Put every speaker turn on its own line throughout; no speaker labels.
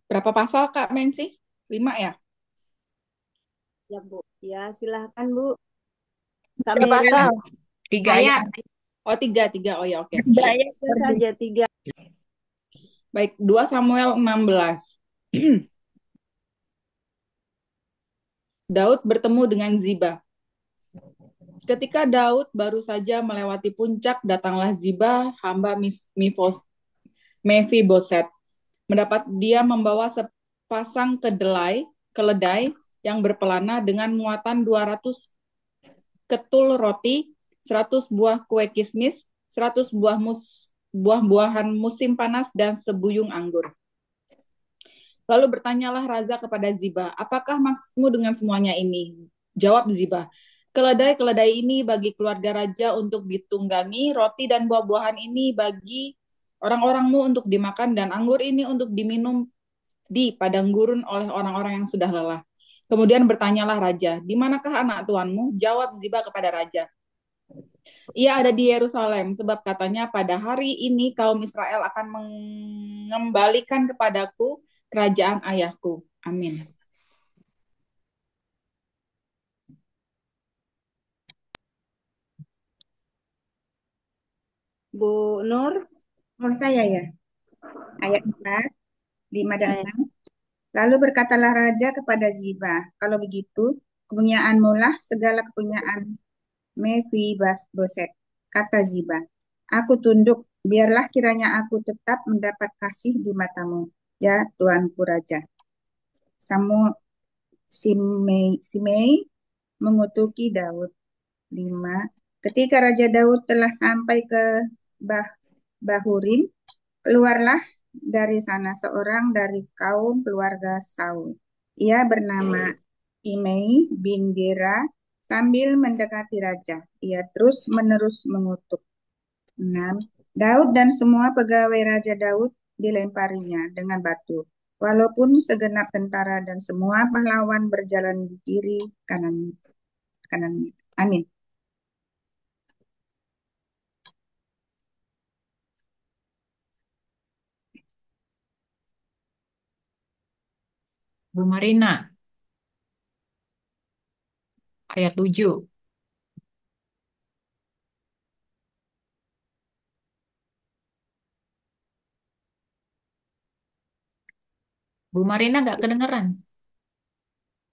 Berapa pasal Kak Mensi? 5 ya?
Ya, Bu. Ya, silahkan, Bu. Kak
Tiga
Mary,
pasal, tiga ayat.
ayat
Oh, tiga, tiga. Oh ya, oke.
Tiga ayat
tiga
per
saja, tiga.
Baik, 2 Samuel 16. Daud bertemu dengan Ziba. Ketika Daud baru saja melewati puncak, datanglah Ziba, hamba Mefiboset. Mendapat dia membawa sepasang keledai yang berpelana dengan muatan 200 ketul roti, 100 buah kue kismis, 100 buah-buahan musim panas, dan sebuyung anggur. Lalu bertanyalah Raza kepada Ziba, apakah maksudmu dengan semuanya ini? Jawab Ziba, keledai-keledai ini bagi keluarga raja untuk ditunggangi, roti dan buah-buahan ini bagi orang-orangmu untuk dimakan, dan anggur ini untuk diminum di padang gurun oleh orang-orang yang sudah lelah. Kemudian bertanyalah raja, di manakah anak tuanmu? Jawab Ziba kepada raja, ia ada di Yerusalem, sebab katanya pada hari ini kaum Israel akan mengembalikan kepadaku kerajaan ayahku. Amin.
Bu Nur,
Oh, saya ya. Ayat 4, 5 dan
saya.
6. Lalu berkatalah raja kepada Ziba, kalau begitu, kepunyaanmu lah segala kepunyaan Boset. Kata Ziba, aku tunduk, biarlah kiranya aku tetap mendapat kasih di matamu, ya tuanku raja. Samu Simei mengutuki Daud. 5. Ketika Raja Daud telah sampai ke bah Bahurim, keluarlah dari sana seorang dari kaum keluarga Saul. Ia bernama Imei bin Gera. Sambil mendekati raja, ia terus-menerus mengutuk. 6. Daud dan semua pegawai Raja Daud dilemparinya dengan batu, walaupun segenap tentara dan semua pahlawan berjalan di kiri kanan kanan. Amin.
Bu Marina, ayat 7. Bu Marina nggak kedengeran.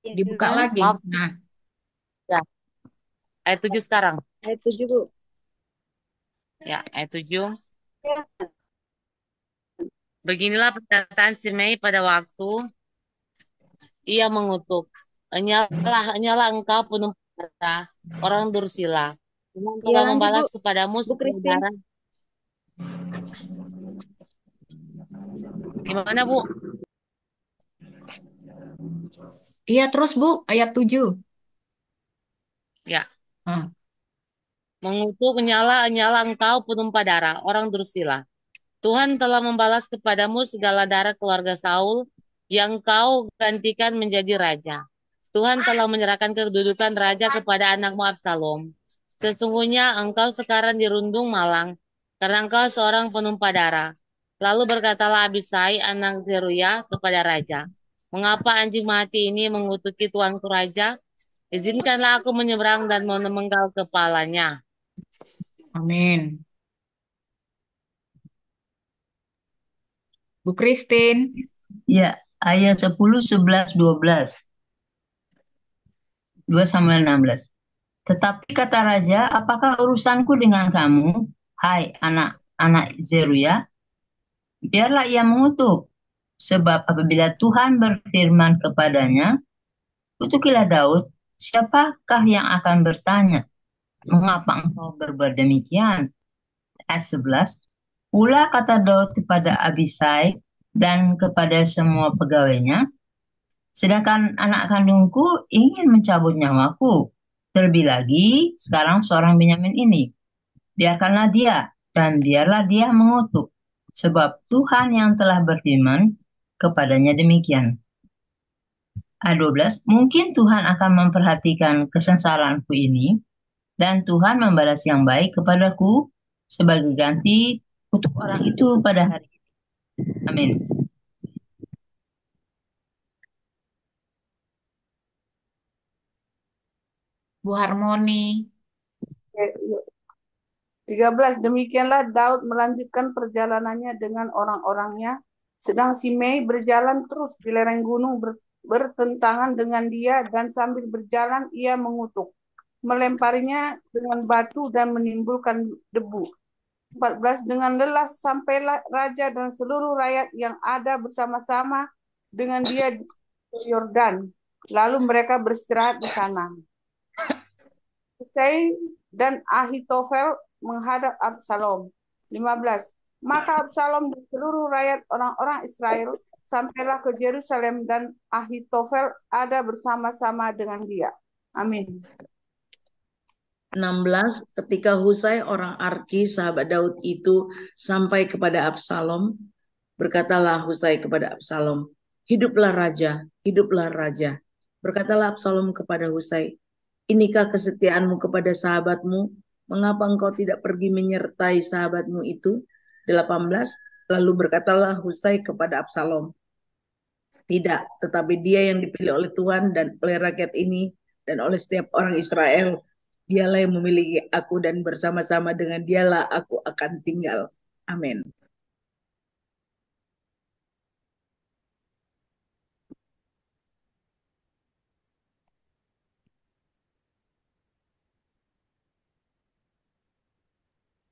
Dibuka
Ina,
lagi.
Maaf,
Nah,
ya. Ayat 7 sekarang.
ayat 7, Bu.
Ya, ayat 7.
Ya,
Beginilah perkataan Simei pada waktu ia mengutuk. Hanyalah engkau penuh darah, orang Dursila. Tuhan
ya,
telah
lanjut, Bu.
membalas kepadamu
Bu
segala
Christine.
darah. Gimana, Bu?
iya terus Bu, ayat 7.
Ya,
Ah,
mengutuk nyala engkau penumpah darah, orang Dursila. Tuhan telah membalas kepadamu segala darah keluarga Saul yang kau gantikan menjadi raja. Tuhan telah menyerahkan kedudukan raja kepada anakmu Absalom. Sesungguhnya engkau sekarang dirundung malang, karena engkau seorang penumpah darah. Lalu berkatalah Abisai anak Zeruya kepada raja, mengapa anjing mati ini mengutuki tuanku raja? Izinkanlah aku menyeberang dan memenggal kepalanya.
amin. Bu Christine,
Ya, ayat 10, 11, 12. 2 Samuel 16. Tetapi kata raja, apakah urusanku dengan kamu, hai anak-anak Zeruya? Biarlah ia mengutuk. Sebab apabila Tuhan berfirman kepadanya, kutukilah Daud, siapakah yang akan bertanya, mengapa engkau berbuat demikian? Ayat 11. Pula kata Daud kepada Abisai dan kepada semua pegawainya, sedangkan anak kandungku ingin mencabut nyawaku. Terlebih lagi, sekarang seorang Benyamin ini. Biarkanlah dia, dan biarlah dia mengutuk. Sebab Tuhan yang telah berfirman kepadanya demikian. Ayat 12, mungkin Tuhan akan memperhatikan kesengsaraanku ini, dan Tuhan membalas yang baik kepadaku sebagai ganti kutuk orang itu pada hari ini. Amin.
Bu Harmoni.
13. Demikianlah Daud melanjutkan perjalanannya dengan orang-orangnya, sedang Simei berjalan terus di lereng gunung bertentangan dengan dia, dan sambil berjalan ia mengutuk, melemparinya dengan batu dan menimbulkan debu. 14. Dengan lelah sampailah raja dan seluruh rakyat yang ada bersama-sama dengan dia ke Yordan. Lalu mereka beristirahat di sana. Husai dan Ahitofel menghadap Absalom. 15. Maka Absalom dan seluruh rakyat orang-orang Israel sampailah ke Yerusalem, dan Ahitofel ada bersama-sama dengan dia. Amin.
16. Ketika Husai orang Arki sahabat Daud itu sampai kepada Absalom, berkatalah Husai kepada Absalom, hiduplah raja, hiduplah raja. Berkatalah Absalom kepada Husai, inikah kesetiaanmu kepada sahabatmu? Mengapa engkau tidak pergi menyertai sahabatmu itu? 18. Lalu berkatalah Husai kepada Absalom, tidak, tetapi dia yang dipilih oleh Tuhan dan oleh rakyat ini dan oleh setiap orang Israel. Dialah yang memiliki aku, dan bersama-sama dengan dialah aku akan tinggal. Amin.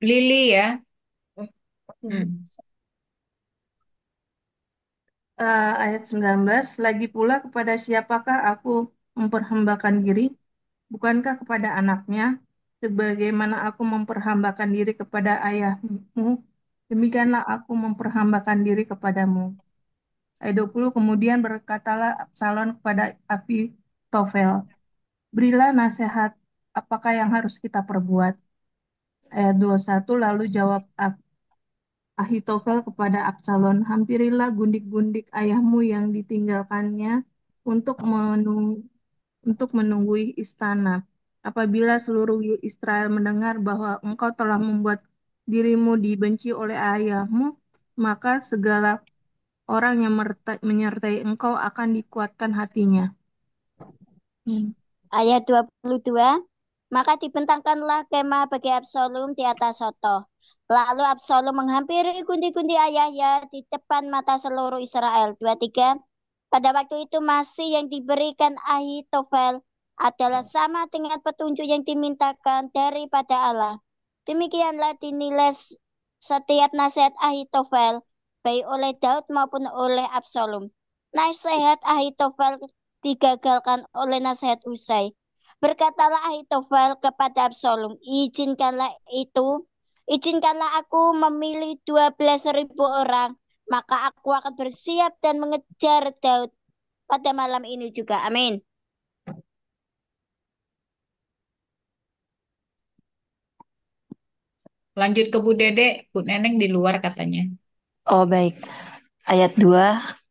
Lili ya.
Ayat 19, lagi pula kepada siapakah aku memperhambakan diri? Bukankah kepada anaknya? Sebagaimana aku memperhambakan diri kepada ayahmu, demikianlah aku memperhambakan diri kepadamu. Ayat 20, kemudian berkatalah Absalom kepada Ahitofel, berilah nasihat, apakah yang harus kita perbuat? Ayat 21, lalu jawab Ahitofel kepada Absalom, hampirilah gundik-gundik ayahmu yang ditinggalkannya untuk menunggui istana. Apabila seluruh Israel mendengar bahwa engkau telah membuat dirimu dibenci oleh ayahmu, maka segala orang yang menyertai engkau akan dikuatkan hatinya.
Ayat 22, maka dibentangkanlah kemah bagi Absalom di atas soto. Lalu Absalom menghampiri gundi-gundi ayahnya di depan mata seluruh Israel. 23, pada waktu itu masih yang diberikan Ahitofel adalah sama dengan petunjuk yang dimintakan daripada Allah. Demikianlah dinilai setiap nasihat Ahitofel, baik oleh Daud maupun oleh Absalom. Nasihat Ahitofel digagalkan oleh nasihat Husai. Berkatalah Ahitofel kepada Absalom, izinkanlah aku memilih 12.000 orang, maka aku akan bersiap dan mengejar Daud pada malam ini juga. Amin.
Lanjut ke Bu Dede, Bu Neneng di luar katanya.
Oh baik, ayat 2,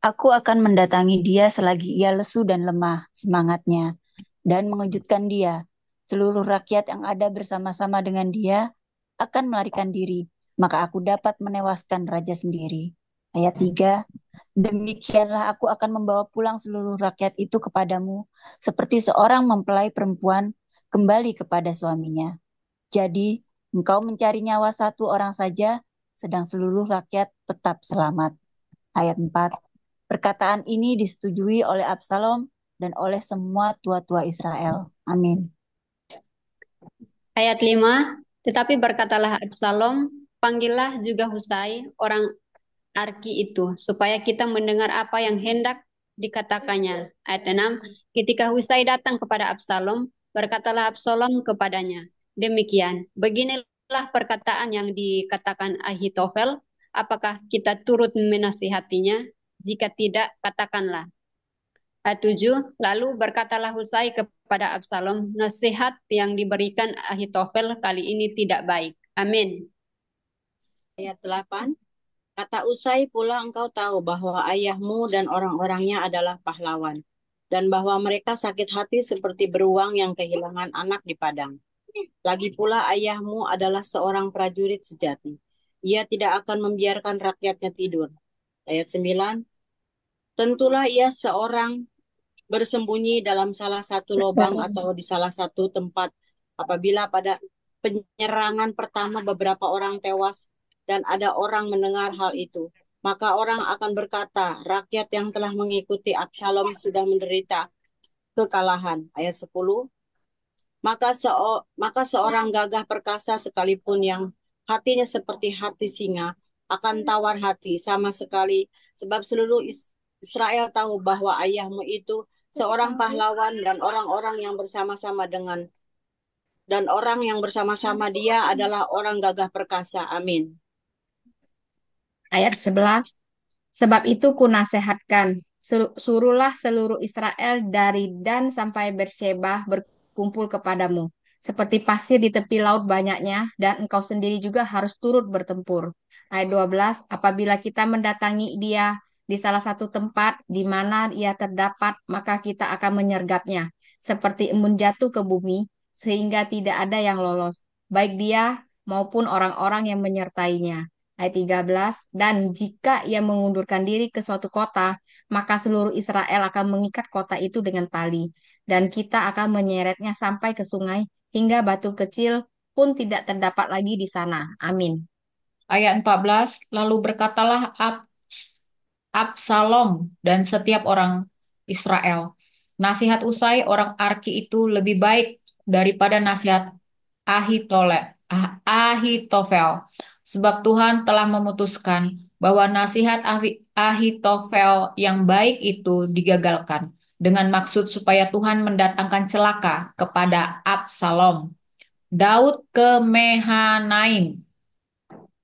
aku akan mendatangi dia selagi ia lesu dan lemah semangatnya, dan mengejutkan dia. Seluruh rakyat yang ada bersama-sama dengan dia akan melarikan diri, maka aku dapat menewaskan raja sendiri. Ayat 3, demikianlah aku akan membawa pulang seluruh rakyat itu kepadamu, seperti seorang mempelai perempuan kembali kepada suaminya. Jadi, engkau mencari nyawa satu orang saja, sedang seluruh rakyat tetap selamat. Ayat 4, perkataan ini disetujui oleh Absalom dan oleh semua tua-tua Israel. Amin.
Ayat 5, tetapi berkatalah Absalom, panggillah juga Husai, orang Arki itu, supaya kita mendengar apa yang hendak dikatakannya. Ayat 6, ketika Husai datang kepada Absalom, berkatalah Absalom kepadanya, demikian, beginilah perkataan yang dikatakan Ahitofel, apakah kita turut menasihatinya? Jika tidak, katakanlah. Ayat 7, lalu berkatalah Husai kepada Absalom, nasihat yang diberikan Ahitofel kali ini tidak baik. Amin.
Ayat 8, kata Usai pula, engkau tahu bahwa ayahmu dan orang-orangnya adalah pahlawan, dan bahwa mereka sakit hati seperti beruang yang kehilangan anak di padang. Lagi pula ayahmu adalah seorang prajurit sejati. Ia tidak akan membiarkan rakyatnya tidur. Ayat 9, tentulah ia seorang bersembunyi dalam salah satu lubang atau di salah satu tempat. Apabila pada penyerangan pertama beberapa orang tewas dan ada orang mendengar hal itu, maka orang akan berkata, rakyat yang telah mengikuti Absalom sudah menderita kekalahan. Ayat 10. Maka seorang gagah perkasa sekalipun yang hatinya seperti hati singa akan tawar hati sama sekali, sebab seluruh Israel tahu bahwa ayahmu itu seorang pahlawan dan orang yang bersama-sama dia adalah orang gagah perkasa. Amin.
Ayat 11. Sebab itu kunasehatkan, suruhlah seluruh Israel dari Dan sampai Berseba berkumpul kepadamu. Seperti pasir di tepi laut banyaknya, dan engkau sendiri juga harus turut bertempur. Ayat 12, apabila kita mendatangi dia di salah satu tempat di mana ia terdapat, maka kita akan menyergapnya, seperti embun jatuh ke bumi, sehingga tidak ada yang lolos, baik dia maupun orang-orang yang menyertainya. Ayat 13, dan jika ia mengundurkan diri ke suatu kota, maka seluruh Israel akan mengikat kota itu dengan tali, dan kita akan menyeretnya sampai ke sungai, hingga batu kecil pun tidak terdapat lagi di sana. Amin.
Ayat 14, lalu berkatalah Absalom dan setiap orang Israel, nasihat Usai orang Arki itu lebih baik daripada nasihat Ahitofel, sebab Tuhan telah memutuskan bahwa nasihat Ahitofel yang baik itu digagalkan dengan maksud supaya Tuhan mendatangkan celaka kepada Absalom. Daud ke Mahanaim.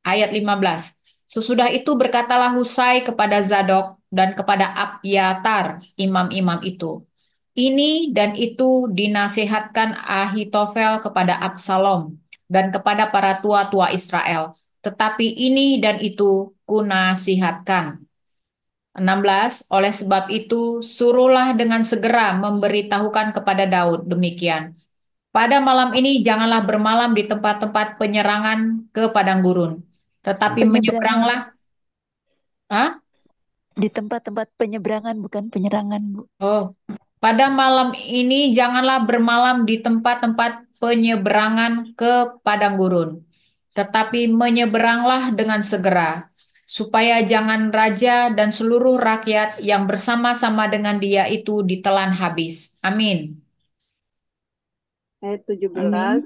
Ayat 15. Sesudah itu berkatalah Husai kepada Zadok dan kepada Abyatar, imam-imam itu. Ini dan itu dinasihatkan Ahitofel kepada Absalom dan kepada para tua-tua Israel. Tetapi ini dan itu kunasihatkan. 16. Oleh sebab itu, suruhlah dengan segera memberitahukan kepada Daud demikian. Pada malam ini janganlah bermalam di tempat-tempat penyerangan ke padang gurun, tetapi
Penyeberangan
menyeberanglah. Hah?
di tempat-tempat penyeberangan bukan penyerangan, Bu.
Oh, pada malam ini janganlah bermalam di tempat-tempat penyeberangan ke padang gurun, tetapi menyeberanglah dengan segera, supaya jangan raja dan seluruh rakyat yang bersama-sama dengan dia itu ditelan habis. Amin.
Ayat
Amin.
17.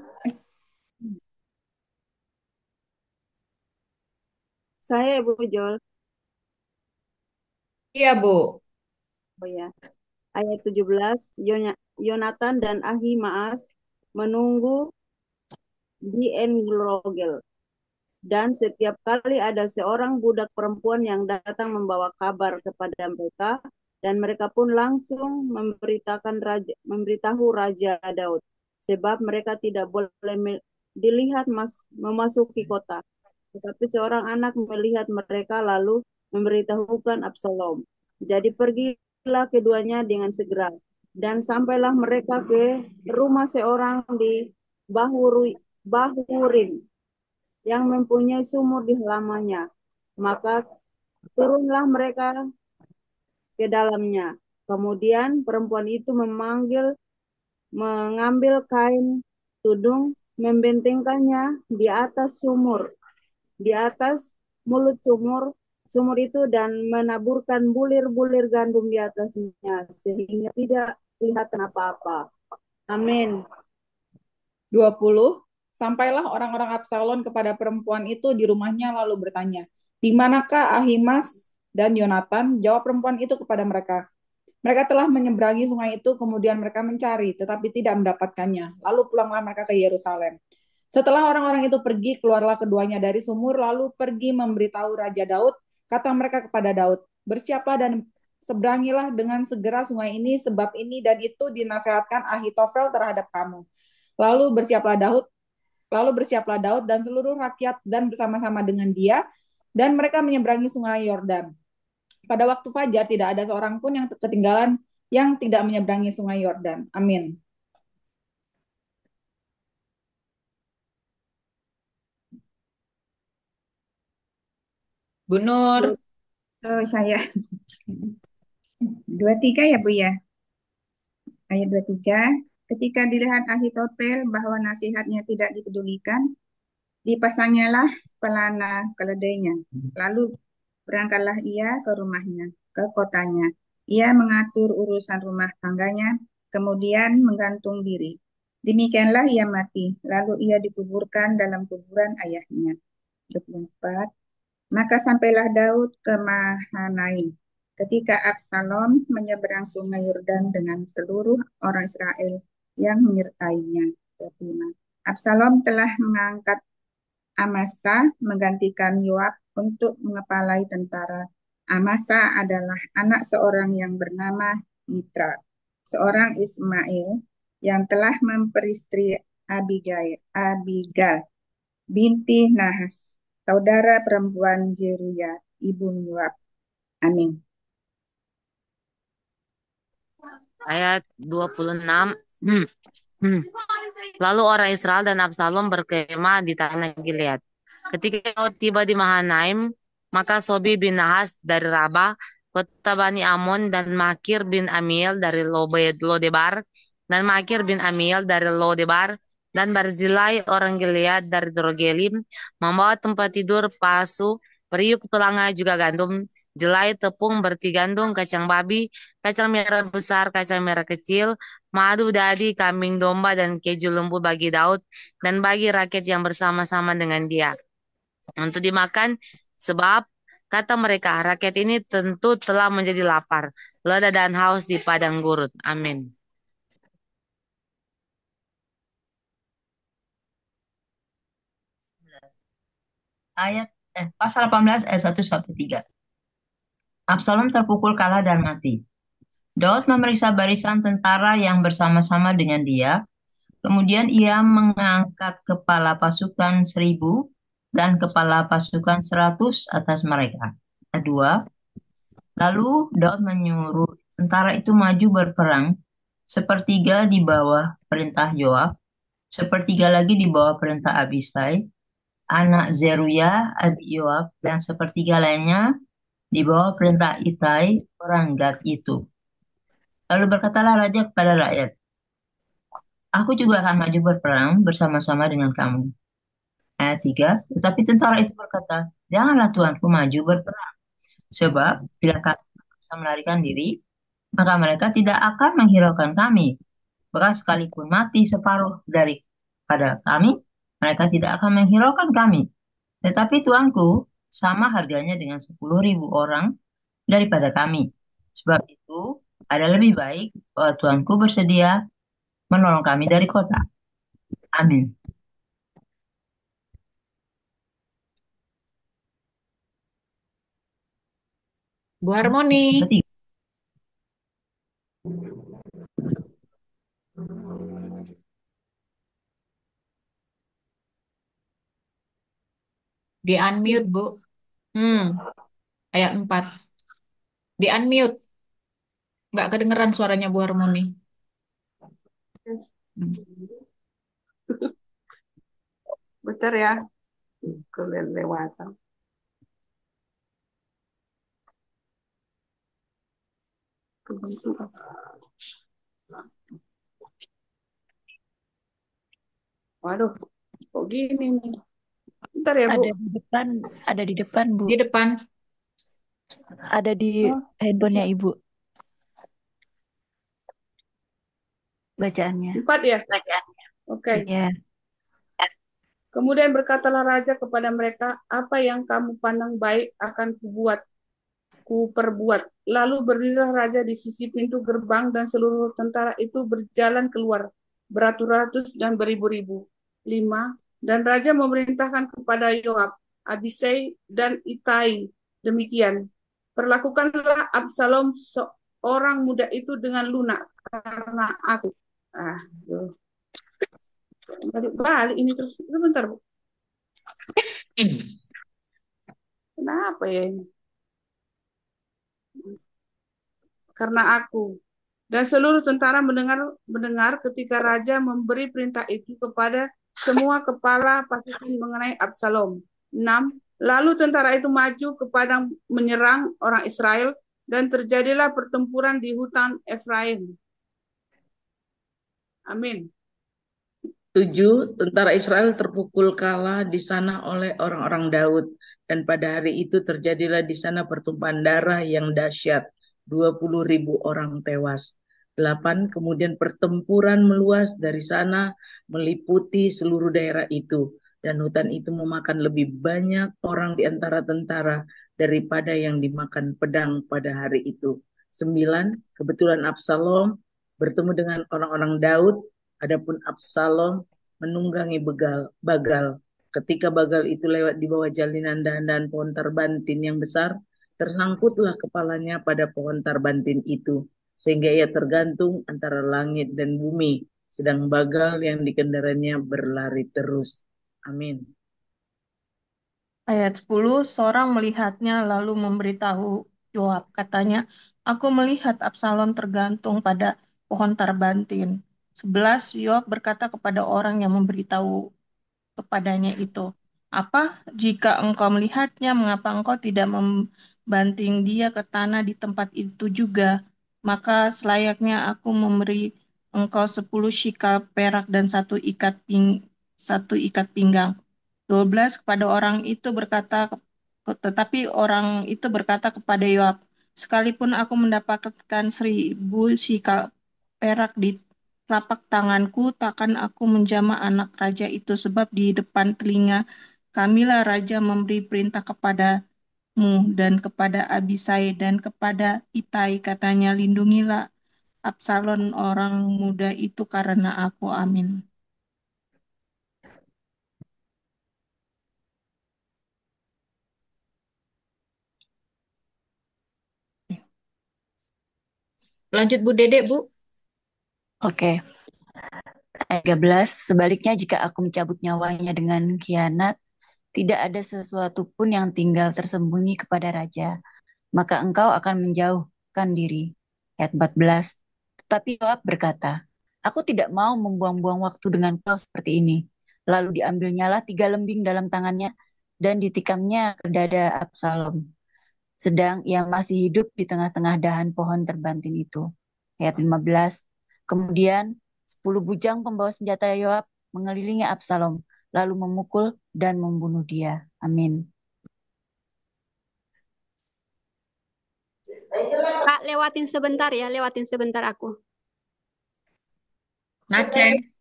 Saya Ibu Jol.
Iya, Bu.
Oh ya. Ayat 17. Yonatan dan Ahimaas menunggu di Engrogel. Dan setiap kali ada seorang budak perempuan yang datang membawa kabar kepada mereka, dan mereka pun langsung memberitahu Raja Daud, sebab mereka tidak boleh dilihat memasuki kota. Tetapi seorang anak melihat mereka lalu memberitahukan Absalom. Jadi pergilah keduanya dengan segera, dan sampailah mereka ke rumah seorang di Bahurim yang mempunyai sumur di halamannya. Maka turunlah mereka ke dalamnya. Kemudian perempuan itu mengambil kain tudung, membentengkannya di atas sumur, di atas mulut sumur itu, dan menaburkan bulir-bulir gandum di atasnya, sehingga tidak kelihatan apa-apa. Amin.
20. Sampailah orang-orang Absalom kepada perempuan itu di rumahnya lalu bertanya, di manakah Ahimaas dan Yonatan? Jawab perempuan itu kepada mereka, mereka telah menyeberangi sungai itu, kemudian mereka mencari, tetapi tidak mendapatkannya. Lalu pulanglah mereka ke Yerusalem. Setelah orang-orang itu pergi, keluarlah keduanya dari sumur, lalu pergi memberitahu Raja Daud. Kata mereka kepada Daud, bersiaplah dan seberangilah dengan segera sungai ini, sebab ini dan itu dinasihatkan Ahitofel terhadap kamu. Lalu bersiaplah Daud dan seluruh rakyat dan bersama-sama dengan dia, dan mereka menyeberangi sungai Yordan. Pada waktu fajar tidak ada seorang pun yang ketinggalan yang tidak menyeberangi sungai Yordan. Amin.
Bu Nur.
Oh, saya. 23 ya, Bu ya? Ayat 23, ketika dilihat Ahitofel bahwa nasihatnya tidak dipedulikan, dipasangnya pelana keledainya. Lalu berangkatlah ia ke rumahnya, ke kotanya. Ia mengatur urusan rumah tangganya, kemudian menggantung diri. Demikianlah ia mati, lalu ia dikuburkan dalam kuburan ayahnya. 24. Maka sampailah Daud ke Mahanaim. Ketika Absalom menyeberang sungai Yordan dengan seluruh orang Israel yang menyertainya. 25. Absalom telah mengangkat Amasa menggantikan Yoab untuk mengepalai tentara. Amasa adalah anak seorang yang bernama Mitra, seorang Ismail yang telah memperistri Abigail binti Nahas, saudara perempuan Zeruya, ibu Yoab. Amin.
Ayat 26. Lalu orang Israel dan Absalom berkemah di tanah Gilead. Ketika Daud tiba di Mahanaim, maka Sobi bin Nahas dari Rabah, kota Bani Amon, dan Makir bin Amiel dari Lodebar, dan Makir bin Amiel dari Lodebar, dan Barzilai orang Gilead dari Drogelim, membawa tempat tidur, pasu, periuk, pelanga, juga gandum, jelai, tepung, berti gandum, kacang babi, kacang merah besar, kacang merah kecil, madu, dadi, kambing domba, dan keju lembu bagi Daud dan bagi rakyat yang bersama-sama dengan dia untuk dimakan, sebab kata mereka, rakyat ini tentu telah menjadi lapar, leda dan haus di padang gurun. Amin.
Pasal 18 ayat 1 sampai 3. Absalom terpukul kalah dan mati. Daud memeriksa barisan tentara yang bersama-sama dengan dia. Kemudian ia mengangkat kepala pasukan 1000 dan kepala pasukan 100 atas mereka. Kedua, lalu Daud menyuruh tentara itu maju berperang, sepertiga di bawah perintah Yoab, sepertiga lagi di bawah perintah Abisai, anak Zeruya, adik Yoab, dan sepertiga lainnya di bawah perintah Itai, orang Gad itu. Lalu berkatalah raja kepada rakyat, aku juga akan maju berperang bersama-sama dengan kamu. Ayat 3, tetapi tentara itu berkata, janganlah tuanku maju berperang, sebab bila kami bisa melarikan diri, maka mereka tidak akan menghiraukan kami. Bahkan sekalipun mati separuh daripada kami, mereka tidak akan menghiraukan kami. Tetapi tuanku sama harganya dengan 10.000 orang daripada kami. Sebab itu, ada lebih baik bahwa tuanku bersedia menolong kami dari kota. Amin.
Bu Harmoni.
Seperti
Di unmute, Bu. Ayat 4. Di unmute. Nggak kedengeran suaranya Bu Harmoni.
Bentar ya. Kelewatan. Waduh, kok gini nih? Bentar ya, Bu.
Ada di depan, Bu.
Di depan.
Ada di handphonenya Ibu. Bacaannya.
4 ya? Oke.
Iya.
Kemudian berkatalah raja kepada mereka, apa yang kamu pandang baik akan kuperbuat. Lalu berdirilah raja di sisi pintu gerbang dan seluruh tentara itu berjalan keluar, beratus-ratus dan beribu-ribu. 5. Dan raja memerintahkan kepada Yoab, Abisai, dan Itai, demikian. Perlakukanlah Absalom seorang muda itu dengan lunak, karena aku. Balik ini terus. Bentar, Bu. Kenapa ya ini? Karena aku. Dan seluruh tentara mendengar ketika raja memberi perintah itu kepada semua kepala pasukan mengenai Absalom. 6. Lalu tentara itu maju ke padang menyerang orang Israel dan terjadilah pertempuran di hutan Efraim. Amin.
7. Tentara Israel terpukul kalah di sana oleh orang-orang Daud. Dan pada hari itu terjadilah di sana pertumpahan darah yang dahsyat. 20.000 orang tewas. 8. Kemudian pertempuran meluas dari sana meliputi seluruh daerah itu. Dan hutan itu memakan lebih banyak orang di antara tentara daripada yang dimakan pedang pada hari itu. 9. Kebetulan Absalom bertemu dengan orang-orang Daud. Adapun Absalom menunggangi bagal. Ketika bagal itu lewat di bawah jalinan dahan-dahan pohon tarbantin yang besar, tersangkutlah kepalanya pada pohon tarbantin itu, sehingga ia tergantung antara langit dan bumi, sedang bagal yang dikendaranya berlari terus. Amin.
Ayat 10, seorang melihatnya lalu memberitahu Yoab. Katanya, aku melihat Absalom tergantung pada pohon tarbantin. 11, Yoab berkata kepada orang yang memberitahu kepadanya itu, apa jika engkau melihatnya, mengapa engkau tidak membanting dia ke tanah di tempat itu juga? Maka selayaknya aku memberi engkau 10 shikal perak dan satu ikat pinggang. 12 kepada orang itu berkata, tetapi orang itu berkata kepada Yoab, sekalipun aku mendapatkan 1.000 shikal perak di telapak tanganku, takkan aku menjamah anak raja itu, sebab di depan telinga kamilah raja memberi perintah kepadamu dan kepada Abisai dan kepada Itai, katanya, lindungilah Absalom orang muda itu karena aku. Amin.
Lanjut Bu Dede, Bu.
Oke. Ayat 13, sebaliknya jika aku mencabut nyawanya dengan khianat, tidak ada sesuatu pun yang tinggal tersembunyi kepada raja, maka engkau akan menjauhkan diri. Ayat 14, tetapi Yoab berkata, aku tidak mau membuang-buang waktu dengan kau seperti ini. Lalu diambilnyalah 3 lembing dalam tangannya dan ditikamnya ke dada Absalom, sedang ia masih hidup di tengah-tengah dahan pohon terbantin itu. Ayat 15, kemudian 10 bujang pembawa senjata Yoab mengelilingi Absalom, lalu memukul dan membunuh dia. Amin.
Kak, lewatin sebentar aku.
Naceng.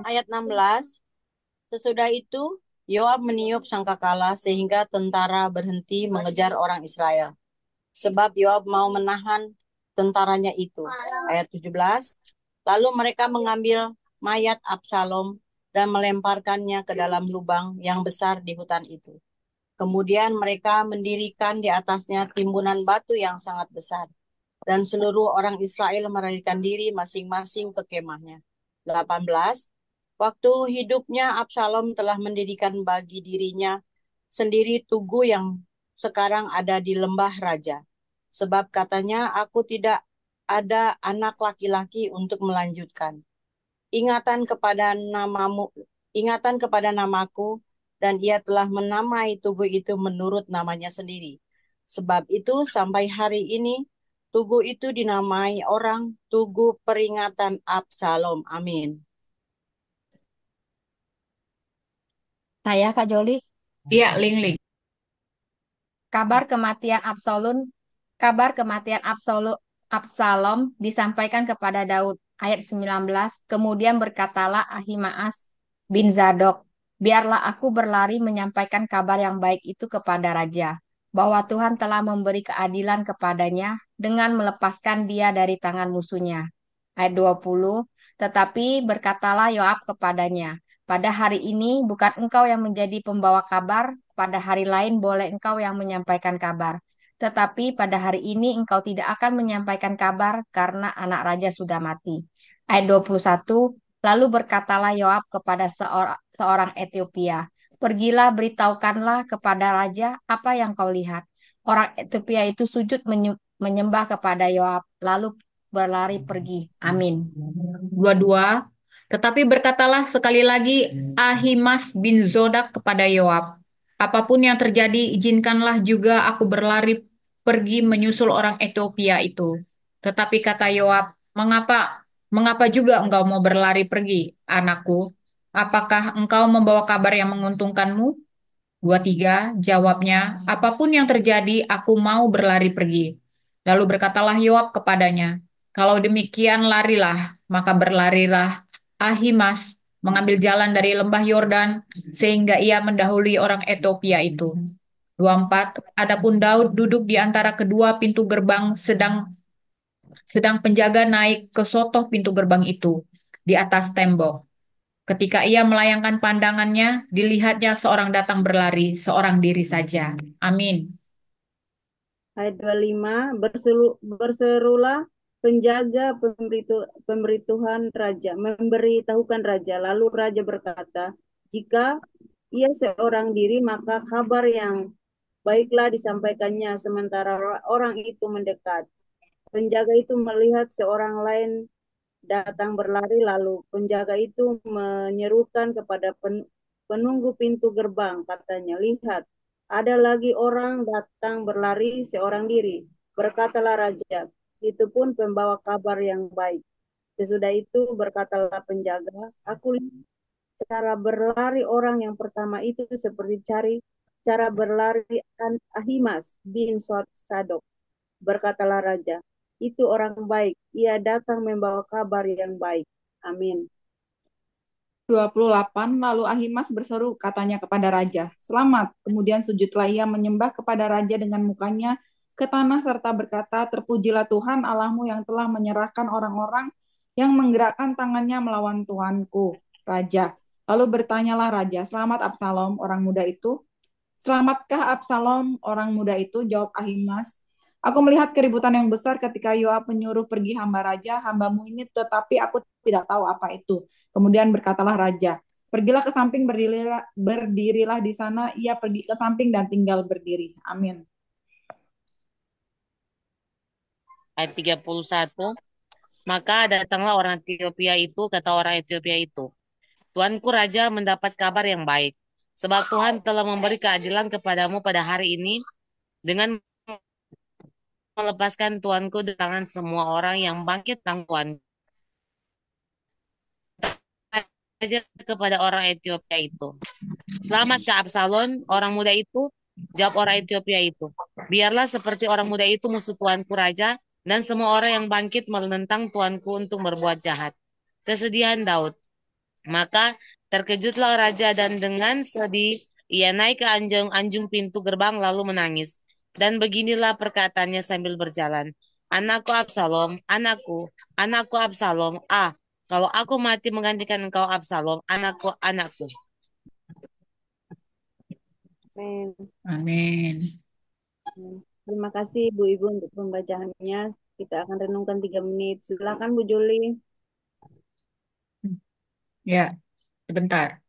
Ayat 16. Sesudah itu Yoab meniup sangkakala sehingga tentara berhenti mengejar orang Israel. Sebab Yoab mau menahan tentaranya itu. Ayat 17. Lalu mereka mengambil mayat Absalom dan melemparkannya ke dalam lubang yang besar di hutan itu. Kemudian mereka mendirikan di atasnya timbunan batu yang sangat besar. Dan seluruh orang Israel melarikan diri masing-masing ke kemahnya. 18. Waktu hidupnya Absalom telah mendirikan bagi dirinya sendiri tugu yang sekarang ada di lembah raja. Sebab katanya, aku tidak ada anak laki-laki untuk melanjutkan. Ingatan kepada namaku, dan ia telah menamai tugu itu menurut namanya sendiri. Sebab itu sampai hari ini tugu itu dinamai orang Tugu Peringatan Absalom. Amin.
Saya Kak Joli.
Iya, Ling.
Kabar kematian Absalom disampaikan kepada Daud. Ayat 19, kemudian berkatalah Ahimaas bin Zadok, biarlah aku berlari menyampaikan kabar yang baik itu kepada raja, bahwa Tuhan telah memberi keadilan kepadanya dengan melepaskan dia dari tangan musuhnya. Ayat 20, tetapi berkatalah Yoab kepadanya, pada hari ini bukan engkau yang menjadi pembawa kabar, pada hari lain boleh engkau yang menyampaikan kabar. Tetapi pada hari ini engkau tidak akan menyampaikan kabar karena anak raja sudah mati. Ayat 21, lalu berkatalah Yoab kepada seorang Etiopia, pergilah beritahukanlah kepada raja apa yang kau lihat. Orang Etiopia itu sujud menyembah kepada Yoab, lalu berlari pergi. Amin.
22. Tetapi berkatalah sekali lagi Ahimas bin Zodak kepada Yoab, apapun yang terjadi, izinkanlah juga aku berlari pergi menyusul orang Ethiopia itu. Tetapi kata Yoab, mengapa Mengapa juga engkau mau berlari pergi, anakku? Apakah engkau membawa kabar yang menguntungkanmu? 23, jawabnya, apapun yang terjadi, aku mau berlari pergi. Lalu berkatalah Yoab kepadanya, kalau demikian larilah, maka berlarilah. Ahimas mengambil jalan dari lembah Yordan, sehingga ia mendahului orang Ethiopia itu. 24, adapun Daud duduk di antara kedua pintu gerbang, sedang penjaga naik ke sotoh pintu gerbang itu, di atas tembok. Ketika ia melayangkan pandangannya, dilihatnya seorang datang berlari, seorang diri saja. Amin.
Ayat 25, berserulah penjaga pemberitahuan raja, memberitahukan raja. Lalu raja berkata, jika ia seorang diri, maka kabar yang baiklah disampaikannya sementara orang itu mendekat. Penjaga itu melihat seorang lain datang berlari, lalu penjaga itu menyerukan kepada penunggu pintu gerbang, katanya, lihat, ada lagi orang datang berlari seorang diri. Berkatalah raja, itu pun pembawa kabar yang baik. Sesudah itu berkatalah penjaga, aku lihat cara berlari orang yang pertama itu seperti cara berlari Ahimas bin Sadok. Berkatalah raja, itu orang baik, ia datang membawa kabar yang baik. Amin.
28, lalu Ahimas berseru katanya kepada raja, selamat. Kemudian sujudlah ia menyembah kepada raja dengan mukanya ke tanah serta berkata, terpujilah Tuhan Allahmu yang telah menyerahkan orang-orang yang menggerakkan tangannya melawan Tuanku, raja. Lalu bertanyalah raja, selamat Absalom, orang muda itu. Selamatkah Absalom, orang muda itu? Jawab Ahimas, aku melihat keributan yang besar ketika Yoab menyuruh pergi hamba raja, hambamu ini, tetapi aku tidak tahu apa itu. Kemudian berkatalah raja, pergilah ke samping, berdirilah di sana. Ia pergi ke samping dan tinggal berdiri. Amin.
Ayat 31, maka datanglah orang Ethiopia itu, kata orang Ethiopia itu, Tuanku Raja mendapat kabar yang baik, sebab Tuhan telah memberi keadilan kepadamu pada hari ini dengan melepaskan tuanku dari tangan semua orang yang bangkit tentang tuanku. Raja kepada orang Ethiopia itu, selamat ke Absalom, orang muda itu. Jawab orang Ethiopia itu, biarlah seperti orang muda itu musuh tuanku raja, dan semua orang yang bangkit menentang tuanku untuk berbuat jahat. Kesedihan Daud. Maka terkejutlah raja dan dengan sedih ia naik ke anjung pintu gerbang lalu menangis. Dan beginilah perkataannya sambil berjalan. Anakku Absalom, anakku Absalom. Kalau aku mati menggantikan engkau Absalom, anakku.
Amin.
Amin.
Terima kasih Bu Ibu untuk pembacaannya. Kita akan renungkan 3 menit. Silakan Bu Juli.
Ya, sebentar.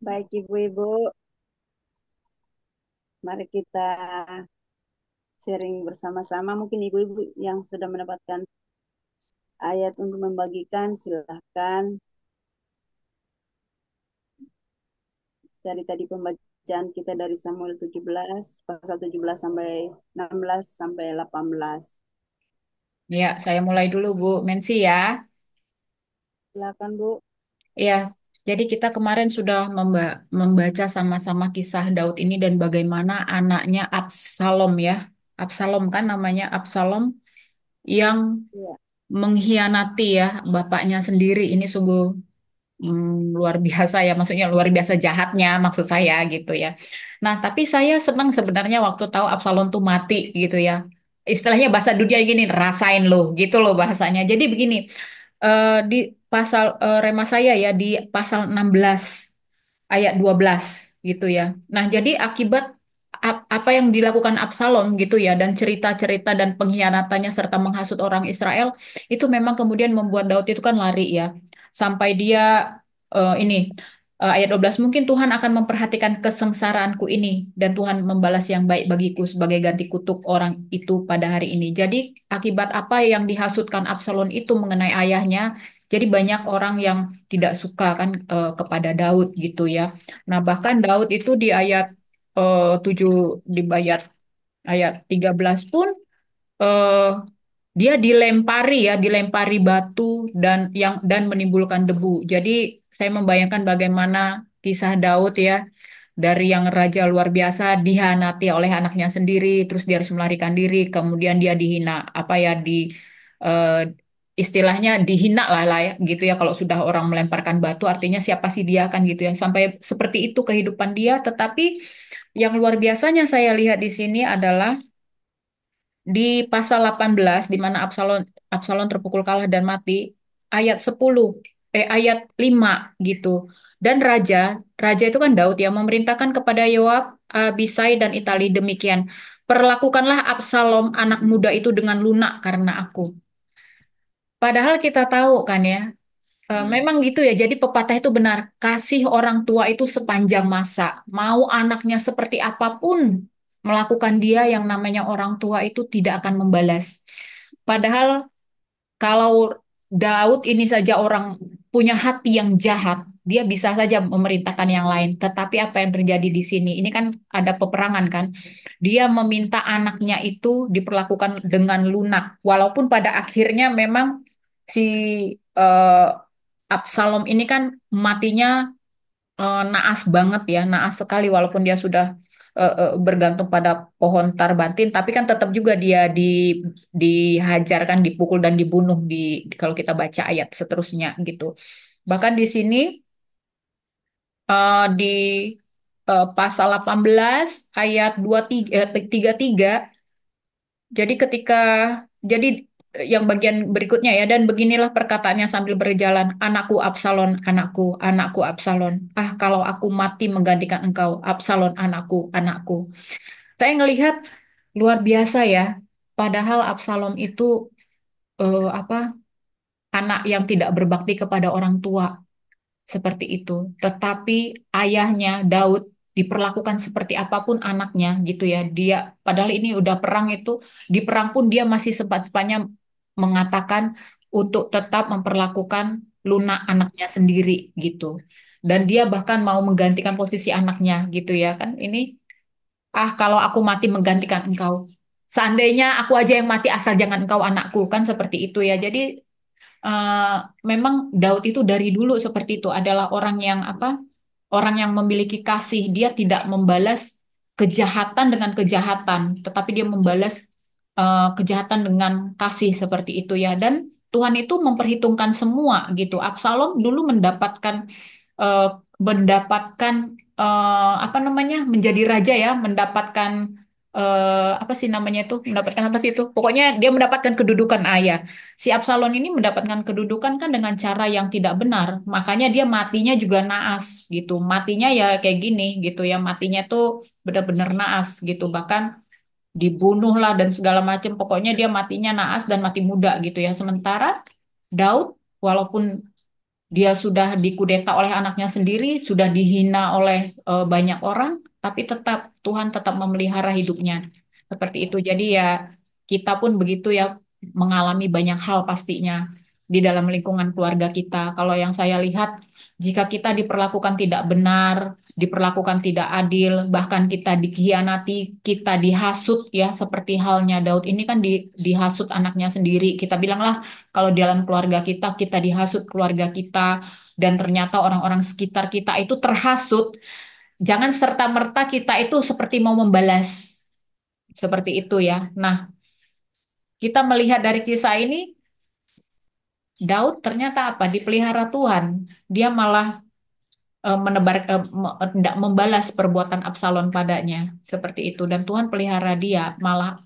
Baik ibu-ibu, mari kita sharing bersama-sama. Mungkin ibu-ibu yang sudah mendapatkan ayat untuk membagikan, silahkan. Dari tadi pembacaan kita dari Samuel 17, pasal 17 sampai 16 sampai 18.
Ya, saya mulai dulu Bu Mensi ya.
Silakan Bu.
Ya, jadi kita kemarin sudah membaca sama-sama kisah Daud ini dan bagaimana anaknya Absalom ya. Absalom kan namanya Absalom yang
Ya.
mengkhianati ya bapaknya sendiri. Ini sungguh luar biasa ya, maksudnya luar biasa jahatnya maksud saya gitu ya. Nah, tapi saya senang sebenarnya waktu tahu Absalom tuh mati gitu ya. Istilahnya bahasa dunia gini, rasain lo gitu loh bahasanya. Jadi begini, di pasal rema saya ya di pasal 16 ayat 12 gitu ya. Nah, jadi akibat apa yang dilakukan Absalom gitu ya dan cerita-cerita dan pengkhianatannya serta menghasut orang Israel itu memang kemudian membuat Daud itu kan lari ya. Sampai dia ini ayat 12 mungkin Tuhan akan memperhatikan kesengsaraanku ini dan Tuhan membalas yang baik bagiku sebagai ganti kutuk orang itu pada hari ini. Jadi akibat apa yang dihasutkan Absalom itu mengenai ayahnya, jadi banyak orang yang tidak suka kan kepada Daud gitu ya. Nah, bahkan Daud itu di ayat 7 di ayat 13 pun eh, dia dilempari batu dan menimbulkan debu. Jadi saya membayangkan bagaimana kisah Daud ya dari yang raja luar biasa dihianati oleh anaknya sendiri, terus dia harus melarikan diri, kemudian dia dihina, apa ya eh, istilahnya dihina lah ya gitu ya kalau sudah orang melemparkan batu artinya siapa sih dia kan gitu ya sampai seperti itu kehidupan dia. Tetapi yang luar biasanya saya lihat di sini adalah di pasal 18 di mana Absalom Absalom terpukul kalah dan mati ayat 10 ayat 5 gitu. Dan raja itu kan Daud ya memerintahkan kepada Yoab, Abisai dan Itali demikian. Perlakukanlah Absalom anak muda itu dengan lunak karena aku. Padahal kita tahu kan ya, memang gitu ya. Jadi pepatah itu benar. Kasih orang tua itu sepanjang masa. Mau anaknya seperti apapun melakukan dia yang namanya orang tua itu tidak akan membalas. Padahal kalau Daud ini saja orang punya hati yang jahat, dia bisa saja memerintahkan yang lain. Tetapi apa yang terjadi di sini? Ini kan ada peperangan kan. Dia meminta anaknya itu diperlakukan dengan lunak. Walaupun pada akhirnya memang si eh, Absalom ini kan matinya naas banget ya, naas sekali walaupun dia sudah bergantung pada pohon tarbantin, tapi kan tetap juga dia dihajarkan, dipukul dan dibunuh kalau kita baca ayat seterusnya gitu. Bahkan di sini di pasal 18 ayat 33 jadi jadi yang bagian berikutnya ya, dan beginilah perkataannya sambil berjalan, anakku Absalom, anakku Absalom. Ah, kalau aku mati menggantikan engkau, Absalom, anakku. Saya ngelihat luar biasa ya. Padahal Absalom itu apa anak yang tidak berbakti kepada orang tua seperti itu. Tetapi ayahnya Daud diperlakukan seperti apapun anaknya gitu ya. Dia padahal ini udah perang itu di perang pun dia masih sempat-sempatnya mengatakan untuk tetap memperlakukan lunak anaknya sendiri gitu. Dan dia bahkan mau menggantikan posisi anaknya gitu ya kan. Ini kalau aku mati menggantikan engkau. Seandainya aku aja yang mati asal jangan engkau anakku kan seperti itu ya. Jadi eh, memang Daud itu dari dulu seperti itu adalah orang yang apa? Orang yang memiliki kasih. Dia tidak membalas kejahatan dengan kejahatan, tetapi dia membalas kejahatan dengan kasih seperti itu ya. Dan Tuhan itu memperhitungkan semua gitu. Absalom dulu eh, mendapatkan apa namanya menjadi raja ya, mendapatkan apa sih namanya itu, mendapatkan apa sih itu? Pokoknya dia mendapatkan kedudukan ayah. Si Absalom ini mendapatkan kedudukan kan dengan cara yang tidak benar. Makanya dia matinya juga naas gitu. Matinya ya kayak gini gitu ya. Matinya tuh benar-benar naas gitu. Bahkan dibunuh lah dan segala macam. Pokoknya dia matinya naas dan mati muda gitu ya. Sementara Daud walaupun dia sudah dikudeta oleh anaknya sendiri, sudah dihina oleh banyak orang, tapi tetap Tuhan tetap memelihara hidupnya. Seperti itu. Jadi ya kita pun begitu ya mengalami banyak hal pastinya di dalam lingkungan keluarga kita. Kalau yang saya lihat, jika kita diperlakukan tidak benar, diperlakukan tidak adil, bahkan kita dikhianati, kita dihasut ya seperti halnya Daud ini kan dihasut anaknya sendiri. Kita bilanglah kalau di dalam keluarga kita dihasut keluarga kita, dan ternyata orang-orang sekitar kita itu terhasut. Jangan serta-merta kita itu seperti mau membalas. Seperti itu ya. Nah, kita melihat dari kisah ini, Daud ternyata apa? Dipelihara Tuhan. Dia malah tidak membalas perbuatan Absalom padanya. Seperti itu. Dan Tuhan pelihara dia. Malah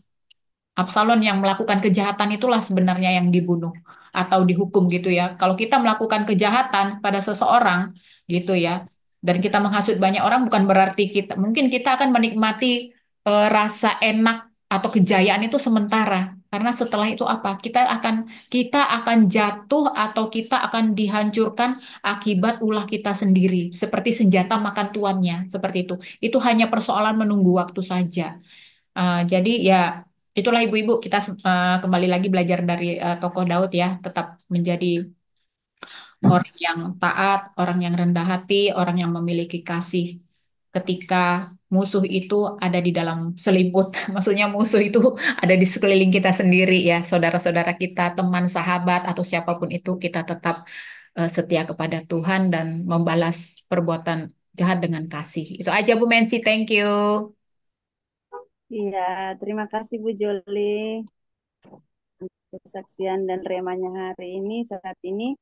Absalom yang melakukan kejahatan itulah sebenarnya yang dibunuh atau dihukum gitu ya. Kalau kita melakukan kejahatan pada seseorang gitu ya, dan kita menghasut banyak orang, bukan berarti kita mungkin kita akan menikmati rasa enak atau kejayaan itu sementara. Karena setelah itu apa? Kita akan jatuh atau kita akan dihancurkan akibat ulah kita sendiri, seperti senjata makan tuannya, seperti itu. Itu hanya persoalan menunggu waktu saja. Jadi ya itulah ibu-ibu kita kembali lagi belajar dari tokoh Daud ya, tetap menjadi orang yang taat, orang yang rendah hati, orang yang memiliki kasih. Ketika musuh itu ada di dalam selimut, maksudnya musuh itu ada di sekeliling kita sendiri ya, saudara-saudara kita, teman, sahabat atau siapapun itu, kita tetap setia kepada Tuhan dan membalas perbuatan jahat dengan kasih. Itu aja Bu Mensi, thank you.
Iya, terima kasih Bu Joli. Kesaksian dan remanya hari ini, saat ini.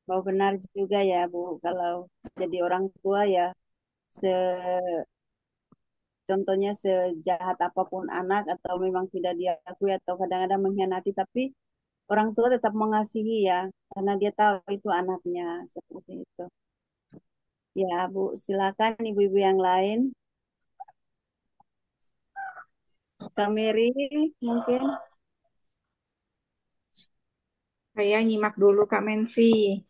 Bahwa benar juga ya Bu, kalau jadi orang tua ya, se contohnya sejahat apapun anak atau memang tidak diakui atau kadang-kadang mengkhianati, tapi orang tua tetap mengasihi ya, karena dia tahu itu anaknya, seperti itu. Ya Bu, silakan ibu-ibu yang lain. Kak Mary mungkin.
Saya nyimak dulu Kak Mensi.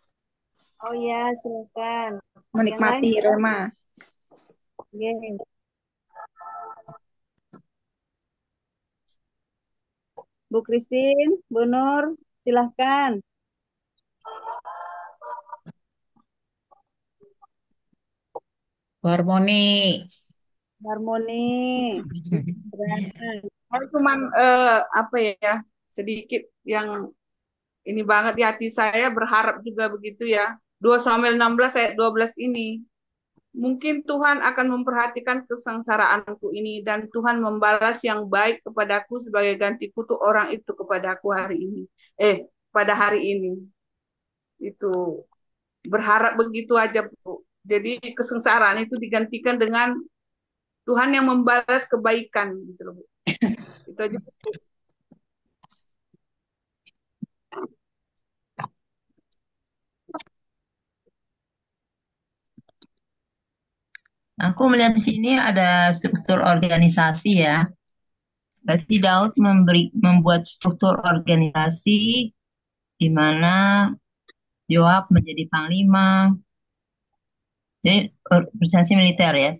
Oh ya, silakan.
Menikmati
Yang lain?
Rema.
Yes. Bu Christine, Bu Nur, silahkan.
Harmoni.
Harmoni.
Saya cuman apa ya, sedikit yang ini banget di hati saya, berharap juga begitu ya. 2 Samuel 16 ayat 12 ini. Mungkin Tuhan akan memperhatikan kesengsaraanku ini dan Tuhan membalas yang baik kepadaku sebagai ganti kutuk orang itu kepadaku hari ini. Pada hari ini. Itu berharap begitu aja, Bu. Jadi kesengsaraan itu digantikan dengan Tuhan yang membalas kebaikan gitu loh, Bu. Itu aja, Bu.
Aku melihat di sini ada struktur organisasi ya. Berarti Daud membuat struktur organisasi di mana Yoab menjadi panglima. Jadi organisasi militer ya.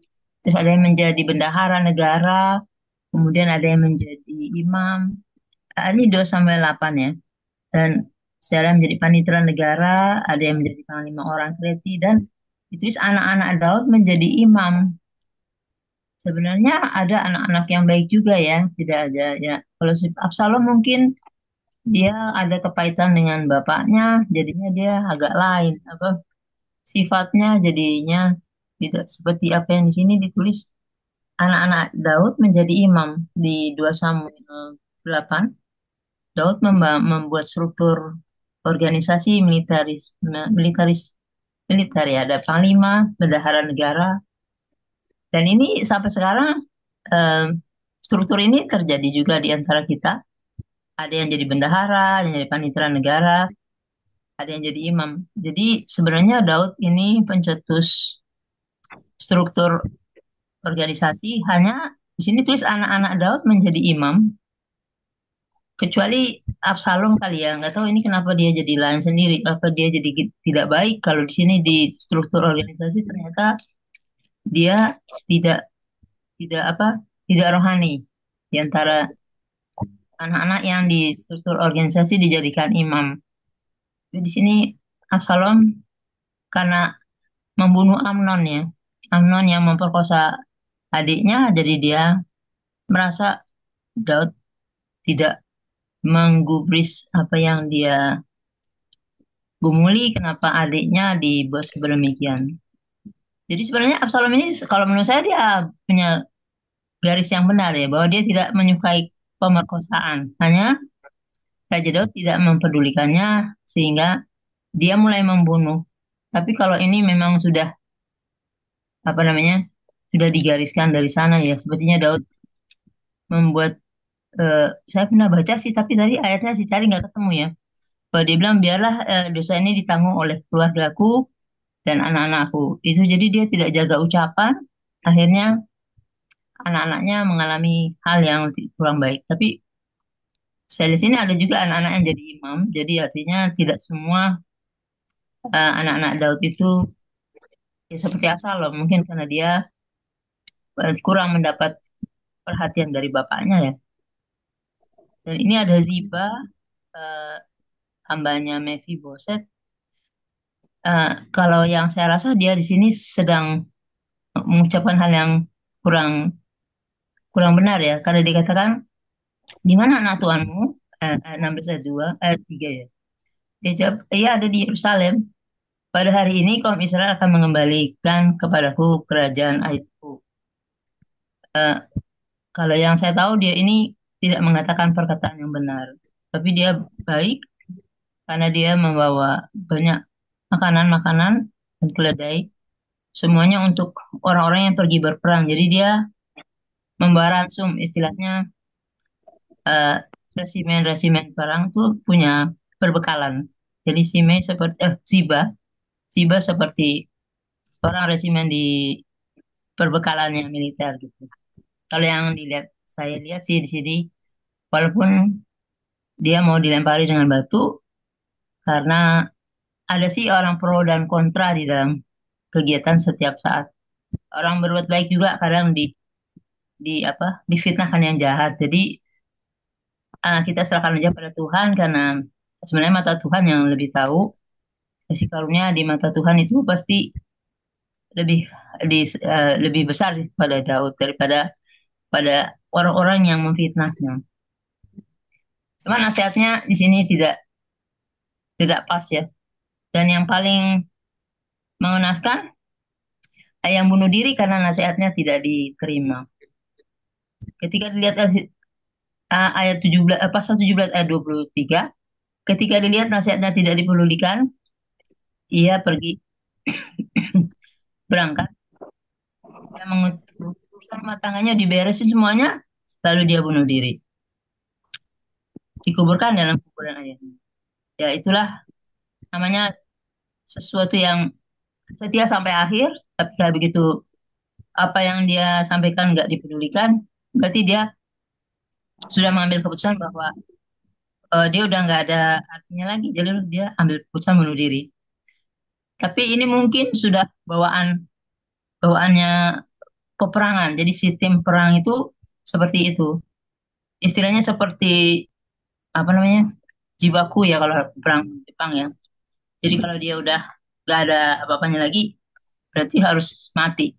Terus ada yang menjadi bendahara negara, kemudian ada yang menjadi imam. Ini 2 sampai 8 ya. Dan secara menjadi panitera negara, ada yang menjadi panglima orang Kreti, dan ditulis anak-anak Daud menjadi imam. Sebenarnya ada anak-anak yang baik juga ya, tidak ada ya. Kalau si Absalom mungkin dia ada kepahitan dengan bapaknya, jadinya dia agak lain apa sifatnya, jadinya tidak seperti apa yang di sini ditulis anak-anak Daud menjadi imam di 2 Samuel 8. Daud membuat struktur organisasi militer ya, ada panglima, bendahara negara, dan ini sampai sekarang struktur ini terjadi juga di antara kita. Ada yang jadi bendahara, ada yang jadi panitera negara, ada yang jadi imam. Jadi sebenarnya Daud ini pencetus struktur organisasi, hanya di sini tulis anak-anak Daud menjadi imam. Kecuali Absalom kali ya, nggak tahu ini kenapa dia jadi lain sendiri, apa dia jadi tidak baik. Kalau di sini di struktur organisasi ternyata dia tidak tidak apa tidak rohani di antara anak-anak yang di struktur organisasi dijadikan imam. Jadi di sini Absalom karena membunuh Amnon ya, Amnon yang memperkosa adiknya, jadi dia merasa Daud tidak menggubris apa yang dia gumuli, kenapa adiknya dibuat sedemikian. Jadi sebenarnya Absalom ini kalau menurut saya dia punya garis yang benar ya, bahwa dia tidak menyukai pemerkosaan. Hanya Raja Daud tidak mempedulikannya sehingga dia mulai membunuh. Tapi kalau ini memang sudah apa namanya sudah digariskan dari sana ya, sepertinya Daud membuat saya pernah baca sih, tapi tadi ayatnya sih cari nggak ketemu ya. Kalau dia bilang biarlah dosa ini ditanggung oleh keluargaku dan anak-anakku. Itu jadi dia tidak jaga ucapan, akhirnya anak-anaknya mengalami hal yang kurang baik. Tapi saya di sini ada juga anak-anak yang jadi imam, jadi artinya tidak semua anak-anak Daud itu ya seperti Absalom, mungkin karena dia kurang mendapat perhatian dari bapaknya ya. Dan ini ada Ziba, eh, hambanya Mephiboset. Kalau yang saya rasa dia di sini sedang mengucapkan hal yang kurang kurang benar ya, karena dikatakan di mana anak tuanmu? 16 ayat 2, ayat 3 ya. Dia jawab, ia ada di Yerusalem. Pada hari ini kaum Israel akan mengembalikan kepadaku kerajaan ayahku. Eh, Kalau yang saya tahu dia ini tidak mengatakan perkataan yang benar, tapi dia baik karena dia membawa banyak makanan-makanan dan keledai, semuanya untuk orang-orang yang pergi berperang. Jadi dia membawa ransum, istilahnya eh, resimen-resimen perang tuh punya perbekalan. Jadi Ziba seperti orang resimen di perbekalannya militer gitu. Kalau yang saya lihat sih di sini, walaupun dia mau dilempari dengan batu, karena ada sih orang pro dan kontra di dalam kegiatan setiap saat. Orang berbuat baik juga kadang difitnahkan yang jahat. Jadi kita serahkan aja pada Tuhan karena sebenarnya mata Tuhan yang lebih tahu. Kasih karunia di mata Tuhan itu pasti lebih lebih besar pada Daud daripada pada orang-orang yang memfitnahnya. Cuma nasihatnya di sini tidak pas ya. Dan yang paling mengenaskan yang bunuh diri karena nasihatnya tidak diterima. Ketika dilihat ayat 17 pasal 17 ayat 23, ketika dilihat nasihatnya tidak dipedulikan, ia pergi berangkat. Dia urusan rumah tangganya diberesin semuanya, lalu dia bunuh diri. Dikuburkan dalam kuburan ayahnya. Ya itulah namanya sesuatu yang setia sampai akhir, tapi kalau begitu apa yang dia sampaikan nggak dipedulikan, berarti dia sudah mengambil keputusan bahwa dia udah nggak ada artinya lagi, jadi dia ambil keputusan bunuh diri. Tapi ini mungkin sudah bawaannya peperangan, jadi sistem perang itu seperti itu. Istilahnya seperti apa namanya jibaku ya kalau perang Jepang ya. Jadi kalau dia udah nggak ada apa-apanya lagi, berarti harus mati.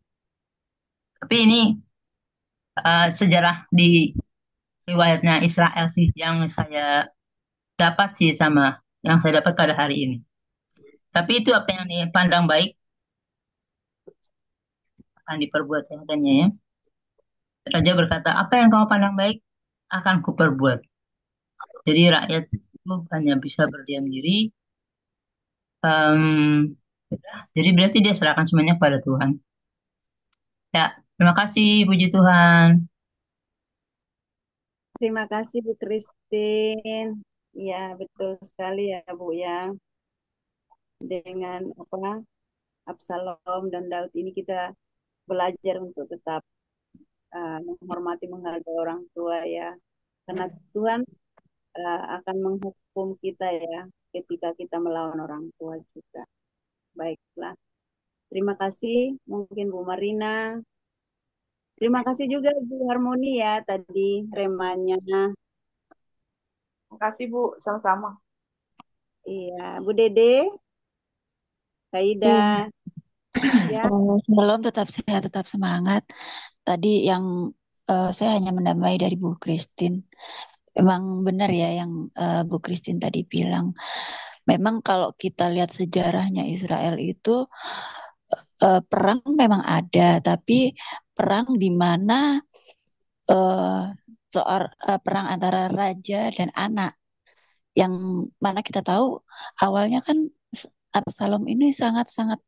Tapi ini sejarah di riwayatnya Israel sih yang saya dapat sih sama yang saya dapat pada hari ini. Tapi itu apa yang dipandang baik akan diperbuat ya katanya ya. Raja berkata, apa yang kamu pandang baik akan kuperbuat. Jadi rakyat itu hanya bisa berdiam diri. Em, jadi berarti dia serahkan semuanya kepada Tuhan. Ya, terima kasih, puji Tuhan.
Terima kasih Bu Christine. Ya, betul sekali ya Bu ya. Dengan Absalom dan Daud ini kita belajar untuk tetap menghormati, menghargai orang tua ya. Karena Tuhan akan menghukum kita ya ketika kita melawan orang tua juga. Baiklah. Terima kasih mungkin Bu Marina. Terima kasih juga Bu Harmoni ya tadi remanya.
Terima kasih Bu, sama-sama.
Iya, Bu Dede, Kak Ida, ya.
Shalom, tetap sehat, tetap semangat. Tadi yang saya hanya menambahi dari Bu Christine. Emang benar ya yang Bu Christine tadi bilang. Memang kalau kita lihat sejarahnya Israel itu perang memang ada, tapi perang di mana perang antara raja dan anak, yang mana kita tahu awalnya kan Absalom ini sangat-sangat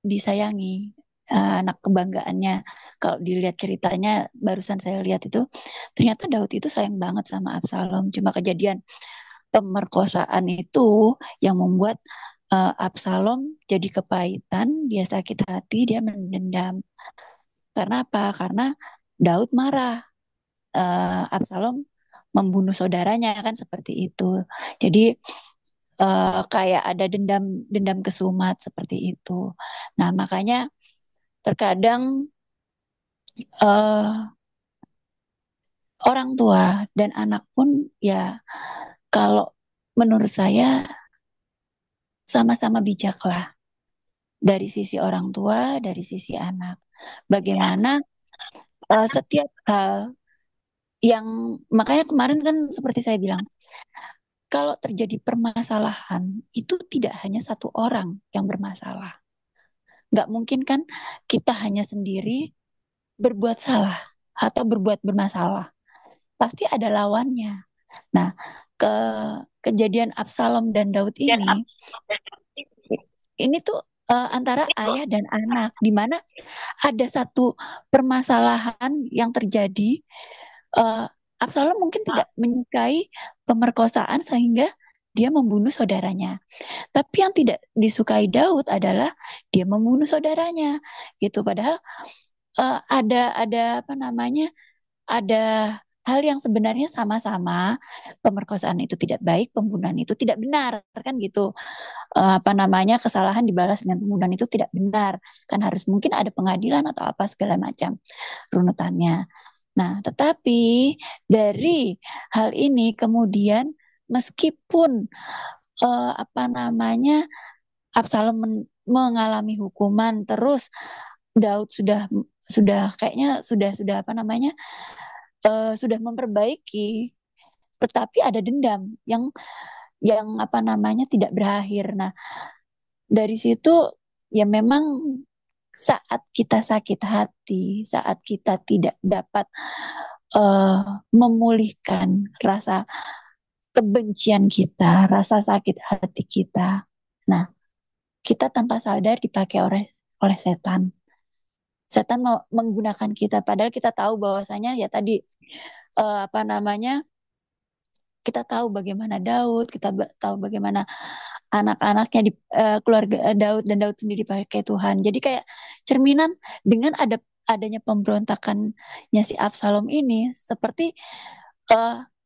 disayangi, anak kebanggaannya. Kalau dilihat ceritanya barusan saya lihat itu, ternyata Daud itu sayang banget sama Absalom. Cuma kejadian pemerkosaan itu yang membuat Absalom jadi kepahitan, dia sakit hati, dia mendendam. Karena apa? Karena Daud marah, Absalom membunuh saudaranya, kan seperti itu. Jadi kayak ada dendam dendam kesumat seperti itu. Nah, makanya terkadang orang tua dan anak pun ya, kalau menurut saya sama-sama bijaklah dari sisi orang tua, dari sisi anak. Bagaimana setiap hal yang, makanya kemarin kan seperti saya bilang, kalau terjadi permasalahan itu tidak hanya satu orang yang bermasalah. Nggak mungkin kan kita hanya sendiri berbuat salah atau berbuat bermasalah. Pasti ada lawannya. Nah, ke kejadian Absalom dan Daud ini tuh antara ayah dan anak, di mana ada satu permasalahan yang terjadi. Absalom mungkin tidak menyukai pemerkosaan sehingga dia membunuh saudaranya. Tapi yang tidak disukai Daud adalah dia membunuh saudaranya, gitu. Padahal ada apa namanya? Ada hal yang sebenarnya sama-sama. Pemerkosaan itu tidak baik, pembunuhan itu tidak benar, kan gitu. Apa namanya, kesalahan dibalas dengan pembunuhan itu tidak benar, kan harus mungkin ada pengadilan atau apa segala macam runutannya. Nah, tetapi dari hal ini kemudian meskipun apa namanya, Absalom mengalami hukuman, terus Daud sudah kayaknya sudah apa namanya, sudah memperbaiki, tetapi ada dendam yang apa namanya tidak berakhir. Nah, dari situ ya memang saat kita sakit hati, saat kita tidak dapat memulihkan rasa kebencian kita, rasa sakit hati kita. Nah, kita tanpa sadar dipakai oleh setan. Setan mau menggunakan kita, padahal kita tahu bahwasanya ya tadi apa namanya, kita tahu bagaimana Daud, kita tahu bagaimana anak-anaknya di keluarga Daud, dan Daud sendiri dipakai Tuhan. Jadi kayak cerminan dengan adanya pemberontakannya si Absalom ini, seperti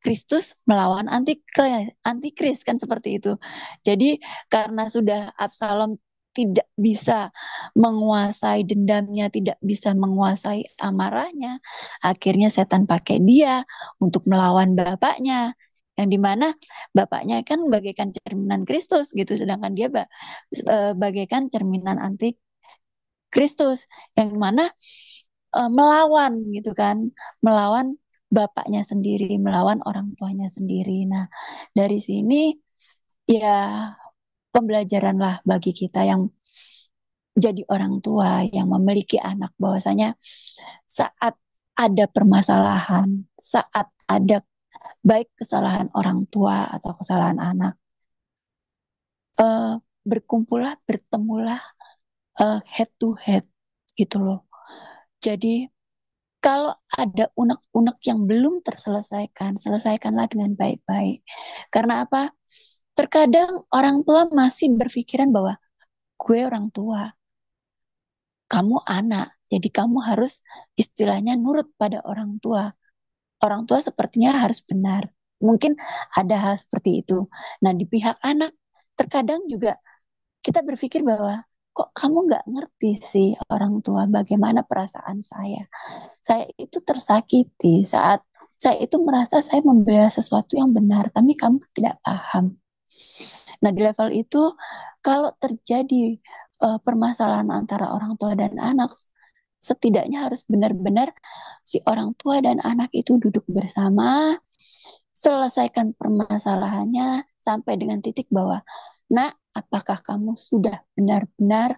Kristus melawan antikris kan seperti itu. Jadi karena sudah Absalom tidak bisa menguasai dendamnya, tidak bisa menguasai amarahnya, akhirnya setan pakai dia untuk melawan bapaknya, yang dimana bapaknya kan bagaikan cerminan Kristus gitu, sedangkan dia bagaikan cerminan anti Kristus, yang mana melawan gitu kan, melawan bapaknya sendiri, melawan orang tuanya sendiri. Nah, dari sini ya pembelajaran lah bagi kita yang jadi orang tua, yang memiliki anak, bahwasanya saat ada permasalahan, saat ada baik kesalahan orang tua atau kesalahan anak, berkumpullah, bertemulah head to head gitu loh. Jadi kalau ada unek-unek yang belum terselesaikan, selesaikanlah dengan baik-baik. Karena apa? Terkadang orang tua masih berpikiran bahwa gue orang tua, kamu anak, jadi kamu harus istilahnya nurut pada orang tua. Orang tua sepertinya harus benar. Mungkin ada hal seperti itu. Nah, di pihak anak, terkadang juga kita berpikir bahwa kok kamu nggak ngerti sih orang tua bagaimana perasaan saya. Saya itu tersakiti saat saya itu merasa saya membela sesuatu yang benar, tapi kamu tidak paham. Nah, di level itu, kalau terjadi permasalahan antara orang tua dan anak, setidaknya harus benar-benar si orang tua dan anak itu duduk bersama, selesaikan permasalahannya sampai dengan titik bahwa, nak, apakah kamu sudah benar-benar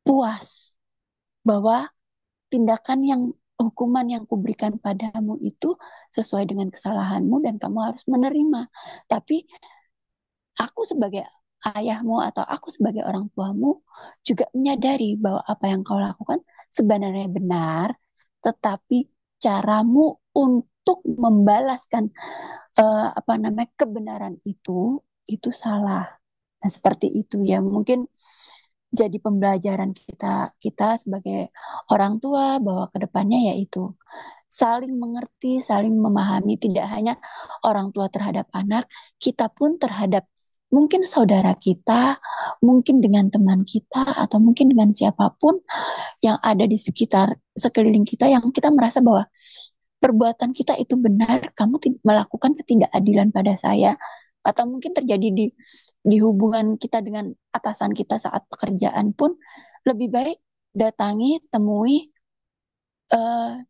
puas bahwa hukuman yang kuberikan padamu itu sesuai dengan kesalahanmu dan kamu harus menerima. Tapi aku sebagai ayahmu atau aku sebagai orang tuamu juga menyadari bahwa apa yang kau lakukan sebenarnya benar, tetapi caramu untuk membalaskan kebenaran itu salah. Nah, seperti itu ya, mungkin jadi pembelajaran kita sebagai orang tua bahwa kedepannya yaitu saling mengerti, saling memahami, tidak hanya orang tua terhadap anak, kita pun terhadap mungkin saudara kita, mungkin dengan teman kita, atau mungkin dengan siapapun yang ada di sekeliling kita yang kita merasa bahwa perbuatan kita itu benar, kamu melakukan ketidakadilan pada saya, atau mungkin terjadi di hubungan kita dengan atasan kita saat pekerjaan pun, lebih baik datangi, temui,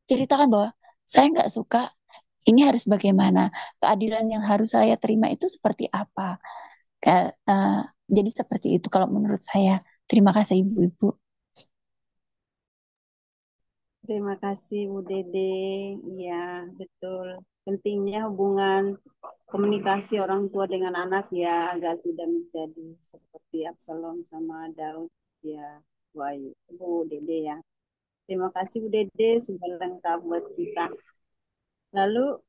ceritakan bahwa saya nggak suka, ini harus bagaimana, keadilan yang harus saya terima itu seperti apa. Jadi seperti itu kalau menurut saya. Terima kasih Ibu-Ibu.
Terima kasih Bu Dede. Iya, betul. Pentingnya hubungan komunikasi orang tua dengan anak ya agar tidak menjadi seperti Absalom sama Daud ya, Bu Dede ya. Terima kasih Bu Dede sudah lengkap buat kita. Lalu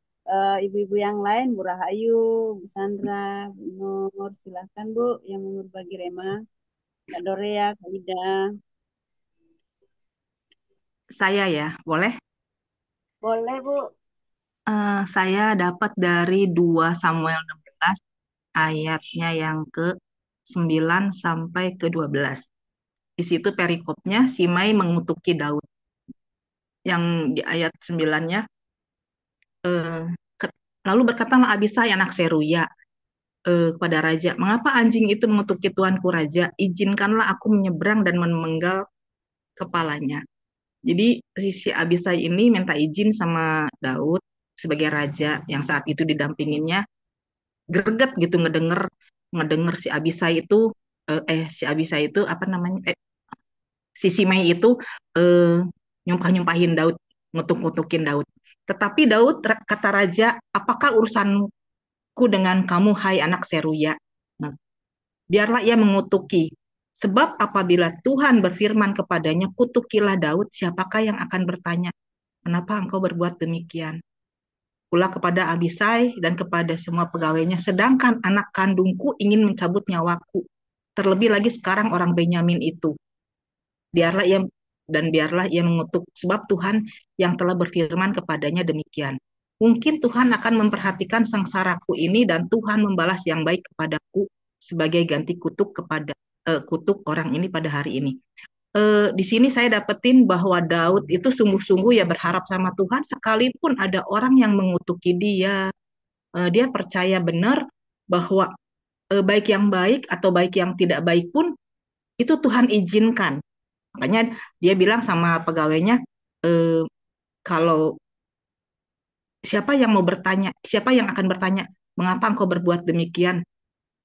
ibu-ibu yang lain, Bu Rahayu, Bu Sandra, Bu Nur, silahkan Bu yang mau berbagi rema. Kak Dorea, Kak Ida.
Saya ya, boleh?
Boleh Bu.
Saya dapat dari 2 Samuel 16 ayatnya yang ke-9 sampai ke-12. Di situ perikopnya Simei mengutuki Daud. Yang di ayat 9-nya, lalu berkatalah Abisai anak Seruya kepada raja, mengapa anjing itu mengutuki tuanku raja? Izinkanlah aku menyeberang dan memenggal kepalanya. Jadi si Abisai ini minta izin sama Daud sebagai raja yang saat itu didampinginya, greget gitu ngedenger si Abisai itu si Simei itu nyumpahin Daud, ngutuk-ngutukin Daud. Tetapi Daud kata raja, apakah urusanku dengan kamu hai anak Seruya? Nah, biarlah ia mengutuki. Sebab apabila Tuhan berfirman kepadanya, kutukilah Daud, siapakah yang akan bertanya, kenapa engkau berbuat demikian? Pula kepada Abisai dan kepada semua pegawainya, sedangkan anak kandungku ingin mencabut nyawaku. Terlebih lagi sekarang orang Benyamin itu. Biarlah ia mengutuk, sebab Tuhan yang telah berfirman kepadanya demikian. Mungkin Tuhan akan memperhatikan sengsaraku ini dan Tuhan membalas yang baik kepadaku sebagai ganti kutuk orang ini pada hari ini. Di sini saya dapetin bahwa Daud itu sungguh-sungguh ya berharap sama Tuhan, sekalipun ada orang yang mengutuki dia, dia percaya benar bahwa baik yang baik atau baik yang tidak baik pun itu Tuhan izinkan. Makanya dia bilang sama pegawainya, kalau siapa yang akan bertanya, mengapa engkau berbuat demikian?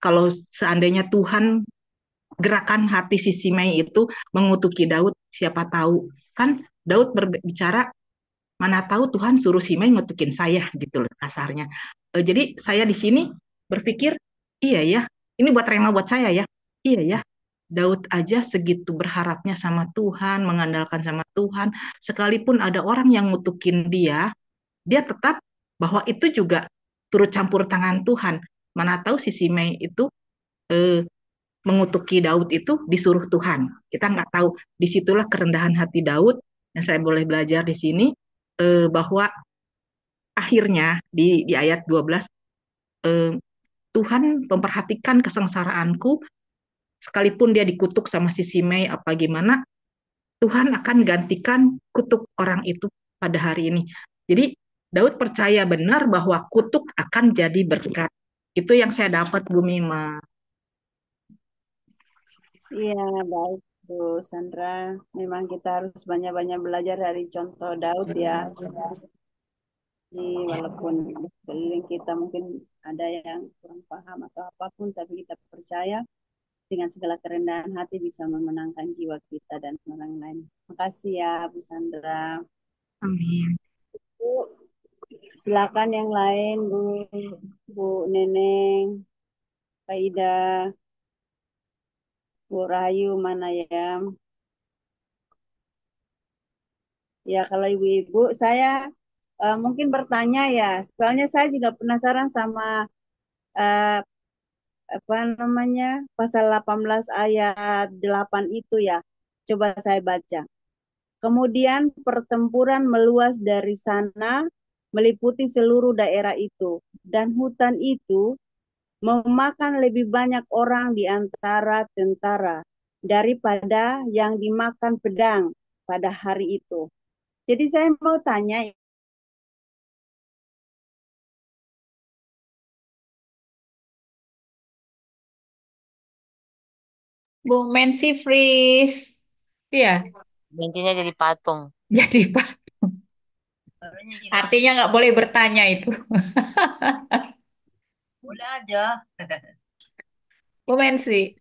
Kalau seandainya Tuhan gerakan hati si Simei itu mengutuki Daud, siapa tahu. Kan Daud berbicara, mana tahu Tuhan suruh Simei ngutukin saya gitu loh kasarnya. Jadi saya di sini berpikir, iya ya, ini buat rema buat saya ya. Iya ya, Daud aja segitu berharapnya sama Tuhan, mengandalkan sama Tuhan, sekalipun ada orang yang ngutukin dia tetap bahwa itu juga turut campur tangan Tuhan. Mana tahu si Simei itu mengutuki Daud itu disuruh Tuhan. Kita nggak tahu. Disitulah kerendahan hati Daud yang saya boleh belajar di sini, bahwa akhirnya di ayat 12, eh, Tuhan memperhatikan kesengsaraanku, sekalipun dia dikutuk sama si Simei apa gimana, Tuhan akan gantikan kutuk orang itu pada hari ini. Jadi Daud percaya benar bahwa kutuk akan jadi berkat. Itu yang saya dapat, Bu Mima.
Iya, baik Bu Sandra. Memang kita harus banyak-banyak belajar dari contoh Daud ya. Jadi walaupun di sekeliling kita mungkin ada yang kurang paham atau apapun, tapi kita percaya dengan segala kerendahan hati bisa memenangkan jiwa kita dan orang lain. Makasih ya Bu Sandra.
Amin.
Bu, silakan yang lain Bu Neneng, Pak Ida, Bu Rahayu mana ya? Ya kalau ibu-ibu saya mungkin bertanya ya, soalnya saya juga penasaran sama eh, apa namanya pasal 18 ayat 8 itu ya. Coba saya baca. Kemudian pertempuran meluas dari sana meliputi seluruh daerah itu, dan hutan itu memakan lebih banyak orang di antara tentara daripada yang dimakan pedang pada hari itu. Jadi saya mau tanya,
Bu Mensi Freeze. Iya,
Intinya jadi patung.
jadi Pak. Artinya nggak boleh bertanya itu.
Boleh aja.
Bu Mensi.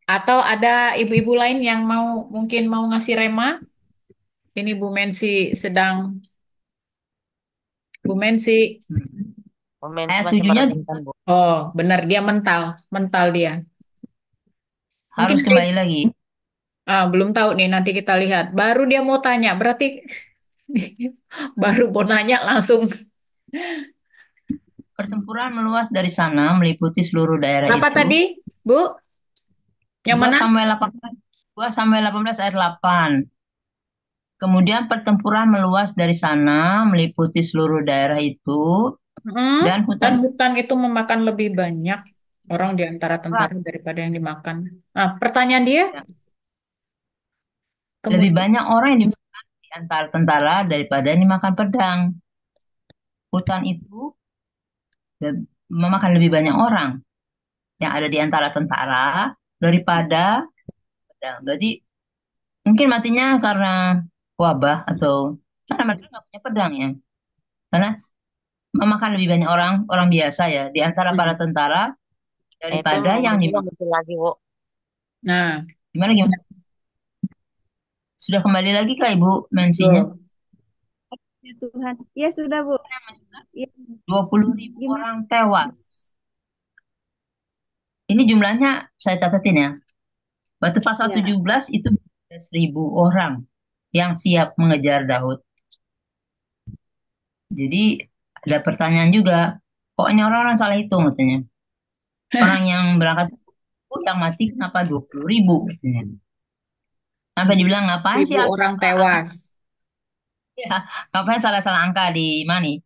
Atau ada ibu-ibu lain yang mungkin mau ngasih rema? Ini Bu Mensi sedang. Bu Mensi.
Momen
Ayat
masih
7-nya
merendahkan, Bu.
Oh, benar dia mental dia. Mungkin
harus kembali lagi.
belum tahu nih, nanti kita lihat. Baru dia mau tanya, berarti baru mau nanya langsung.
Pertempuran meluas dari sana meliputi seluruh daerah
Apa
itu.
tadi, Bu? Yang
2
mana?
Samuel 18, 2 Samuel 18 ayat 8. Kemudian pertempuran meluas dari sana meliputi seluruh daerah itu, dan
Dan
hutan
hutan itu memakan lebih banyak orang di antara tentara daripada yang dimakan. Nah, pertanyaan dia,
lebih
kemudian
banyak orang yang dimakan di antara tentara daripada yang dimakan pedang. Hutan itu memakan lebih banyak orang yang ada di antara tentara daripada pedang. Berarti mungkin matinya karena wabah atau karena mereka nggak punya pedang ya. Karena memakan lebih banyak orang biasa ya di antara para tentara
Itu
daripada yang
juga
dimakan.
muncul lagi, Bu.
nah,
Gimana? Sudah kembali lagi Kak Ibu mensinya?
ya Tuhan. Ya sudah Bu. Ya,
20.000
gimana?
orang tewas. Ini jumlahnya saya catatin ya. Waktu pasal
Ya.
17 itu 11.000 orang yang siap mengejar Daud. Jadi ada pertanyaan juga, kok ini orang-orang salah hitung katanya. Orang yang berangkat yang mati kenapa 20.000 katanya. Sampai dibilang ngapain sih
1.000 orang tewas.
ya, ngapain salah-salah angka di mana?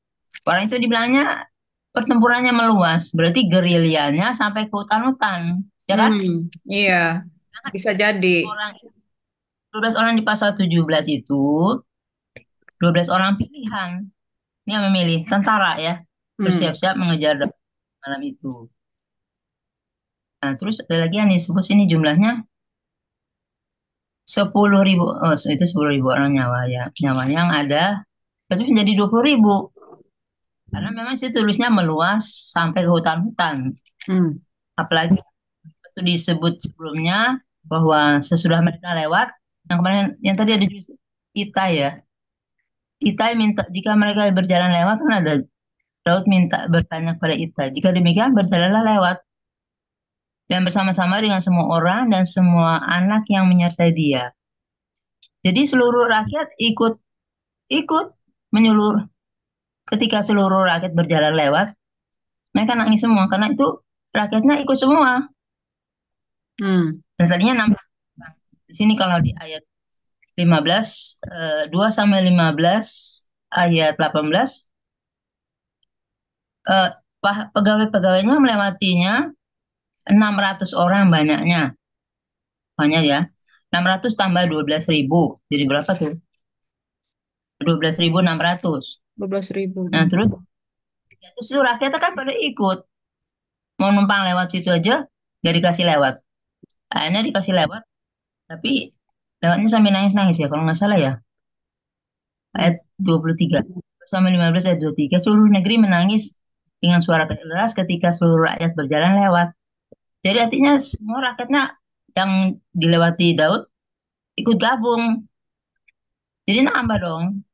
Orang itu dibilangnya pertempurannya meluas, berarti gerilyanya sampai ke hutan-hutan, ya kan?
Iya, bisa jadi.
Orang 12 orang di pasal 17 itu 12 orang pilihan. Ini yang memilih tentara ya, bersiap-siap mengejar Daud malam itu. Nah, terus ada lagi yang disebut sini jumlahnya 10.000. Oh, itu 10.000 orang nyawa ya. Nyawa yang ada itu menjadi 20.000. Karena memang sih tulisnya meluas sampai ke hutan-hutan. Apalagi itu disebut sebelumnya bahwa sesudah mereka lewat, yang kemarin yang tadi ada di Itai ya. Itai minta jika mereka berjalan lewat kan ada Daud minta bertanya kepada Itai. Jika demikian berjalanlah lewat dan bersama-sama dengan semua orang dan semua anak yang menyertai dia. Jadi seluruh rakyat ikut menyuruh. Ketika seluruh rakyat berjalan lewat, Mereka nangis semua karena itu rakyatnya ikut semua. Dan tadinya nambah. Di sini kalau di ayat 15, 2 sampai 15, ayat 18, pegawai-pegawainya melewatinya 600 orang banyaknya. Banyak ya. 600 tambah 12.000. Jadi berapa tuh? 12.600.
12.000.
Nah, terus itu rakyatnya kan pada ikut. Mau numpang lewat situ aja, gak dikasih lewat. Akhirnya dikasih lewat, tapi lewatnya sampai nangis-nangis ya, kalau nggak salah ya. Ayat 23. Sampai 15 ayat 23. Seluruh negeri menangis dengan suara keras ketika seluruh rakyat berjalan lewat. Jadi artinya semua rakyatnya yang dilewati Daud ikut gabung. Jadi nambah dong.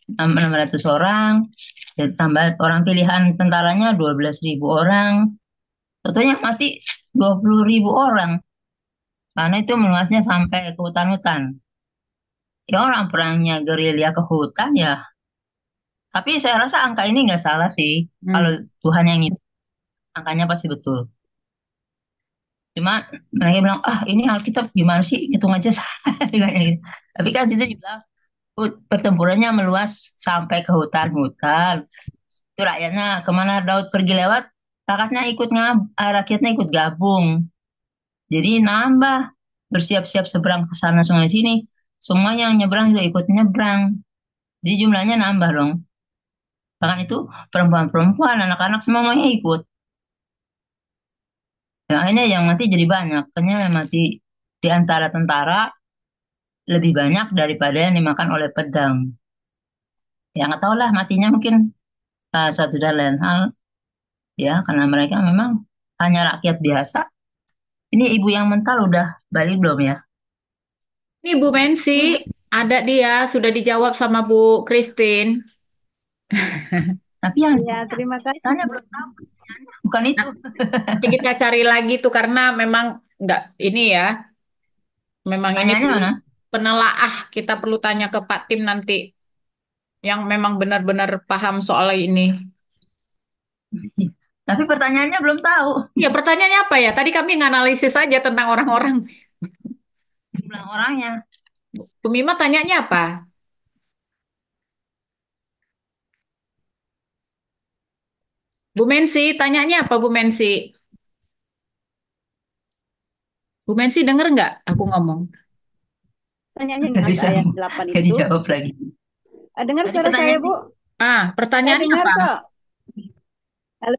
600 orang, dan tambah orang pilihan tentaranya 12.000 orang. Tentunya mati 20.000 orang. Karena itu meluasnya sampai ke hutan-hutan. Ya orang perangnya gerilya ke hutan ya. Tapi saya rasa angka ini nggak salah sih. Kalau Tuhan yang itu, angkanya pasti betul. Cuma mereka bilang, ini Alkitab gimana sih? Hitung aja gitu. Tapi kan situ dibilang, pertempurannya meluas sampai ke hutan-hutan. Itu rakyatnya kemana Daud pergi lewat, rakyatnya ikut gabung. Jadi nambah, bersiap-siap seberang ke sana sungai sini. Semua yang nyebrang juga ikut nyebrang. Jadi jumlahnya nambah dong. Bahkan itu perempuan-perempuan, anak-anak semuanya ikut. Yang akhirnya yang mati jadi banyak. Karena yang mati di antara tentara lebih banyak daripada yang dimakan oleh pedang. Ya nggak tahu lah, matinya mungkin satu dan lain hal. Ya, karena mereka memang hanya rakyat biasa. Ini ibu yang mental udah balik belum ya?
Ini Bu Mensi, ada dia, sudah dijawab sama Bu Christine.
Tapi yang
Ya, terima kasih.
tanya belum tahu. Bukan itu.
Nanti kita cari lagi tuh karena memang nggak ini ya. Memang ini
Tanyanya mana?
penelaah. Kita perlu tanya ke Pak Tim nanti yang memang benar-benar paham soal ini.
Tapi pertanyaannya belum tahu.
Ya, pertanyaannya apa ya? Tadi kami nganalisis saja tentang orang-orang.
Jumlah orangnya.
Bu Mima tanyanya apa? Bu Mensi, tanyanya apa Bu Mensi? Bu Mensi denger nggak aku ngomong?
Tanyanya yang di ayat 8
Gak
itu.
dijawab lagi.
Dengar suara saya, Bu?
Pertanyaannya
Saya dengar
apa?
kok. Halo.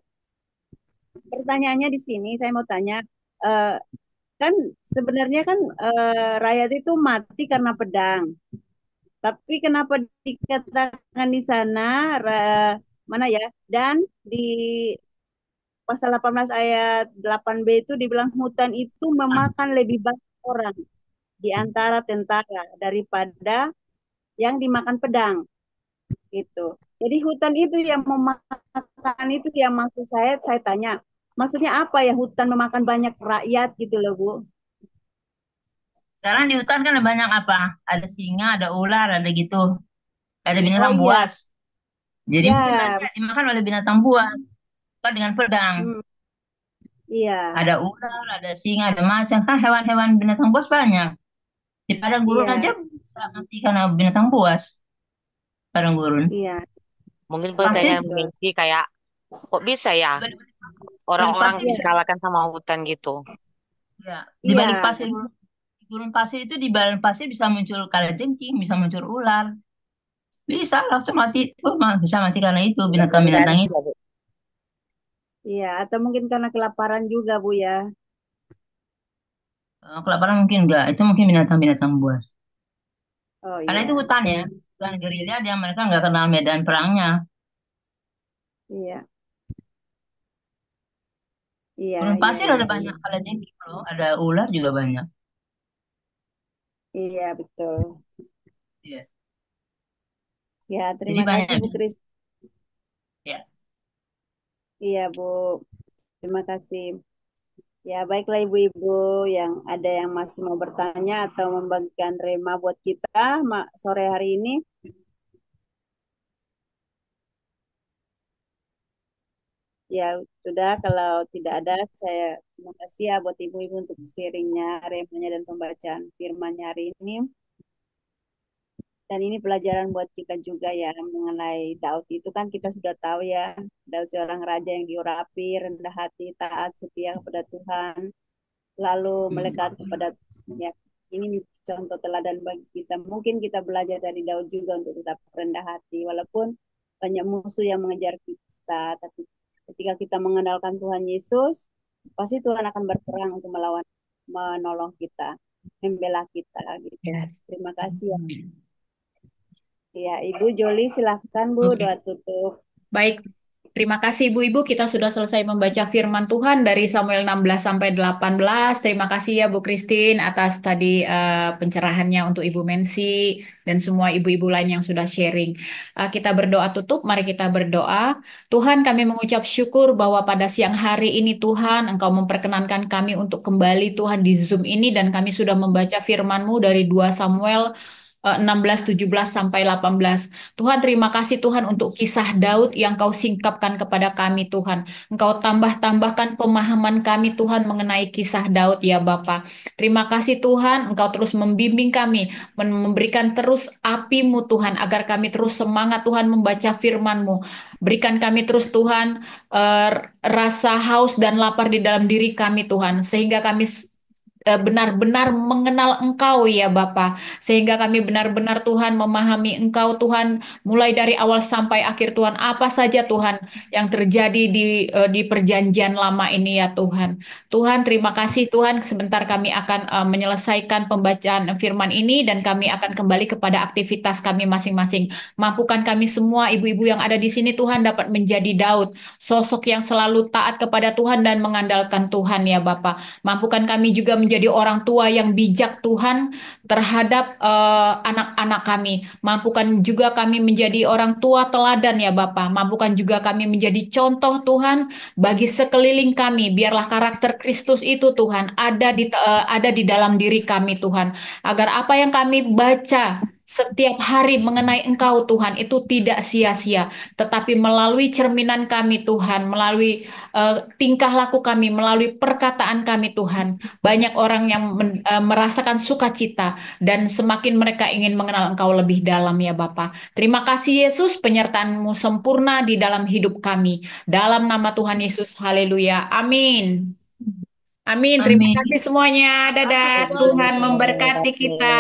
Pertanyaannya di sini, saya mau tanya, kan sebenarnya kan rakyat itu mati karena pedang. Tapi kenapa dikatakan di sana, mana ya, dan di pasal 18 ayat 8b itu dibilang hutan itu memakan lebih banyak orang di antara tentara daripada yang dimakan pedang gitu. Jadi hutan itu yang memakan itu yang maksud saya tanya, maksudnya apa ya hutan memakan banyak rakyat gitu loh Bu?
Sekarang di hutan kan ada banyak apa? Ada singa, ada ular, ada gitu. Ada binatang
iya.
buas. Jadi
Ya.
mungkin mereka dimakan oleh binatang buas, bukan dengan pedang.
Iya.
Ada ular, ada singa, ada macan. Kan hewan-hewan binatang buas banyak. Di padang gurun
Iya.
aja bisa mati karena binatang buas. Padang gurun.
Iya.
Mungkin
Pasir
pertanyaan Mengki kayak, kok bisa ya orang-orang
pasir.
dikalahkan sama hutan gitu?
Ya, di balik
Iya.
pasir, di gurun pasir itu, di balik pasir bisa muncul kalajengking, bisa muncul ular. Bisa langsung mati itu, bisa mati karena itu binatang-binatang itu.
Iya, atau mungkin karena kelaparan juga Bu ya.
Kelaparan mungkin enggak, itu mungkin binatang-binatang buas.
Oh
Karena
iya.
itu hutan ya, hutan gerilya, dia mereka nggak kenal medan perangnya.
Iya. Iya,
Gurun
iya,
pasir
iya,
ada
iya.
banyak kalajengking loh, ada ular juga banyak.
Iya, betul.
Iya.
Ya,
Jadi
terima
banyak.
kasih Bu Kris.
Ya.
Iya, Bu. Terima kasih. Ya, baiklah ibu-ibu yang ada yang masih mau bertanya atau membagikan rema buat kita sore hari ini. Ya sudah, kalau tidak ada, saya terima kasih ya buat ibu-ibu untuk sharingnya, remanya dan pembacaan firman-Nya hari ini. Dan ini pelajaran buat kita juga ya mengenai Daud itu kan kita sudah tahu ya, Daud seorang raja yang diurapi, rendah hati, taat, setia kepada Tuhan, lalu melekat kepada Tuhan. Ya. Ini contoh teladan bagi kita. Mungkin kita belajar dari Daud juga untuk tetap rendah hati, walaupun banyak musuh yang mengejar kita, tapi ketika kita mengenalkan Tuhan Yesus, pasti Tuhan akan berperang untuk menolong kita, membela kita gitu.
Yes.
Terima kasih ya. Ya, Ibu Joli silahkan Bu,
Oke.
doa tutup.
Baik, terima kasih Ibu-Ibu. Kita sudah selesai membaca firman Tuhan dari Samuel 16 sampai 18. Terima kasih ya Bu Christine atas tadi pencerahannya untuk Ibu Mensi dan semua ibu-ibu lain yang sudah sharing. Kita berdoa tutup, mari kita berdoa. Tuhan, kami mengucap syukur bahwa pada siang hari ini Tuhan, Engkau memperkenankan kami untuk kembali Tuhan di Zoom ini dan kami sudah membaca firman-Mu dari 2 Samuel 16, 17 sampai 18. Tuhan, terima kasih Tuhan untuk kisah Daud yang Kau singkapkan kepada kami Tuhan. Engkau tambah-tambahkan pemahaman kami Tuhan mengenai kisah Daud ya Bapa. Terima kasih Tuhan, Engkau terus membimbing kami, memberikan terus api-Mu Tuhan, agar kami terus semangat Tuhan membaca firman-Mu. Berikan kami terus Tuhan rasa haus dan lapar di dalam diri kami Tuhan, sehingga kami benar-benar mengenal Engkau ya Bapa, sehingga kami benar-benar Tuhan memahami Engkau Tuhan mulai dari awal sampai akhir Tuhan, apa saja Tuhan yang terjadi di perjanjian lama ini ya Tuhan. Tuhan, terima kasih Tuhan, sebentar kami akan menyelesaikan pembacaan firman ini dan kami akan kembali kepada aktivitas kami masing-masing. Mampukan kami semua ibu-ibu yang ada di sini Tuhan dapat menjadi Daud, sosok yang selalu taat kepada Tuhan dan mengandalkan Tuhan ya Bapa. Mampukan kami juga menjadi orang tua yang bijak Tuhan terhadap anak-anak kami. Mampukan juga kami menjadi orang tua teladan ya Bapa. Mampukan juga kami menjadi contoh Tuhan bagi sekeliling kami. Biarlah karakter Kristus itu Tuhan ada di dalam diri kami Tuhan. Agar apa yang kami baca setiap hari mengenai Engkau Tuhan itu tidak sia-sia, tetapi melalui cerminan kami Tuhan, melalui tingkah laku kami, melalui perkataan kami Tuhan, banyak orang yang merasakan sukacita dan semakin mereka ingin mengenal Engkau lebih dalam ya Bapa. Terima kasih Yesus, penyertaan-Mu sempurna di dalam hidup kami. Dalam nama Tuhan Yesus, haleluya. Amin. Amin. Terima
Amin.
kasih semuanya. Dadah. Tuhan memberkati kita.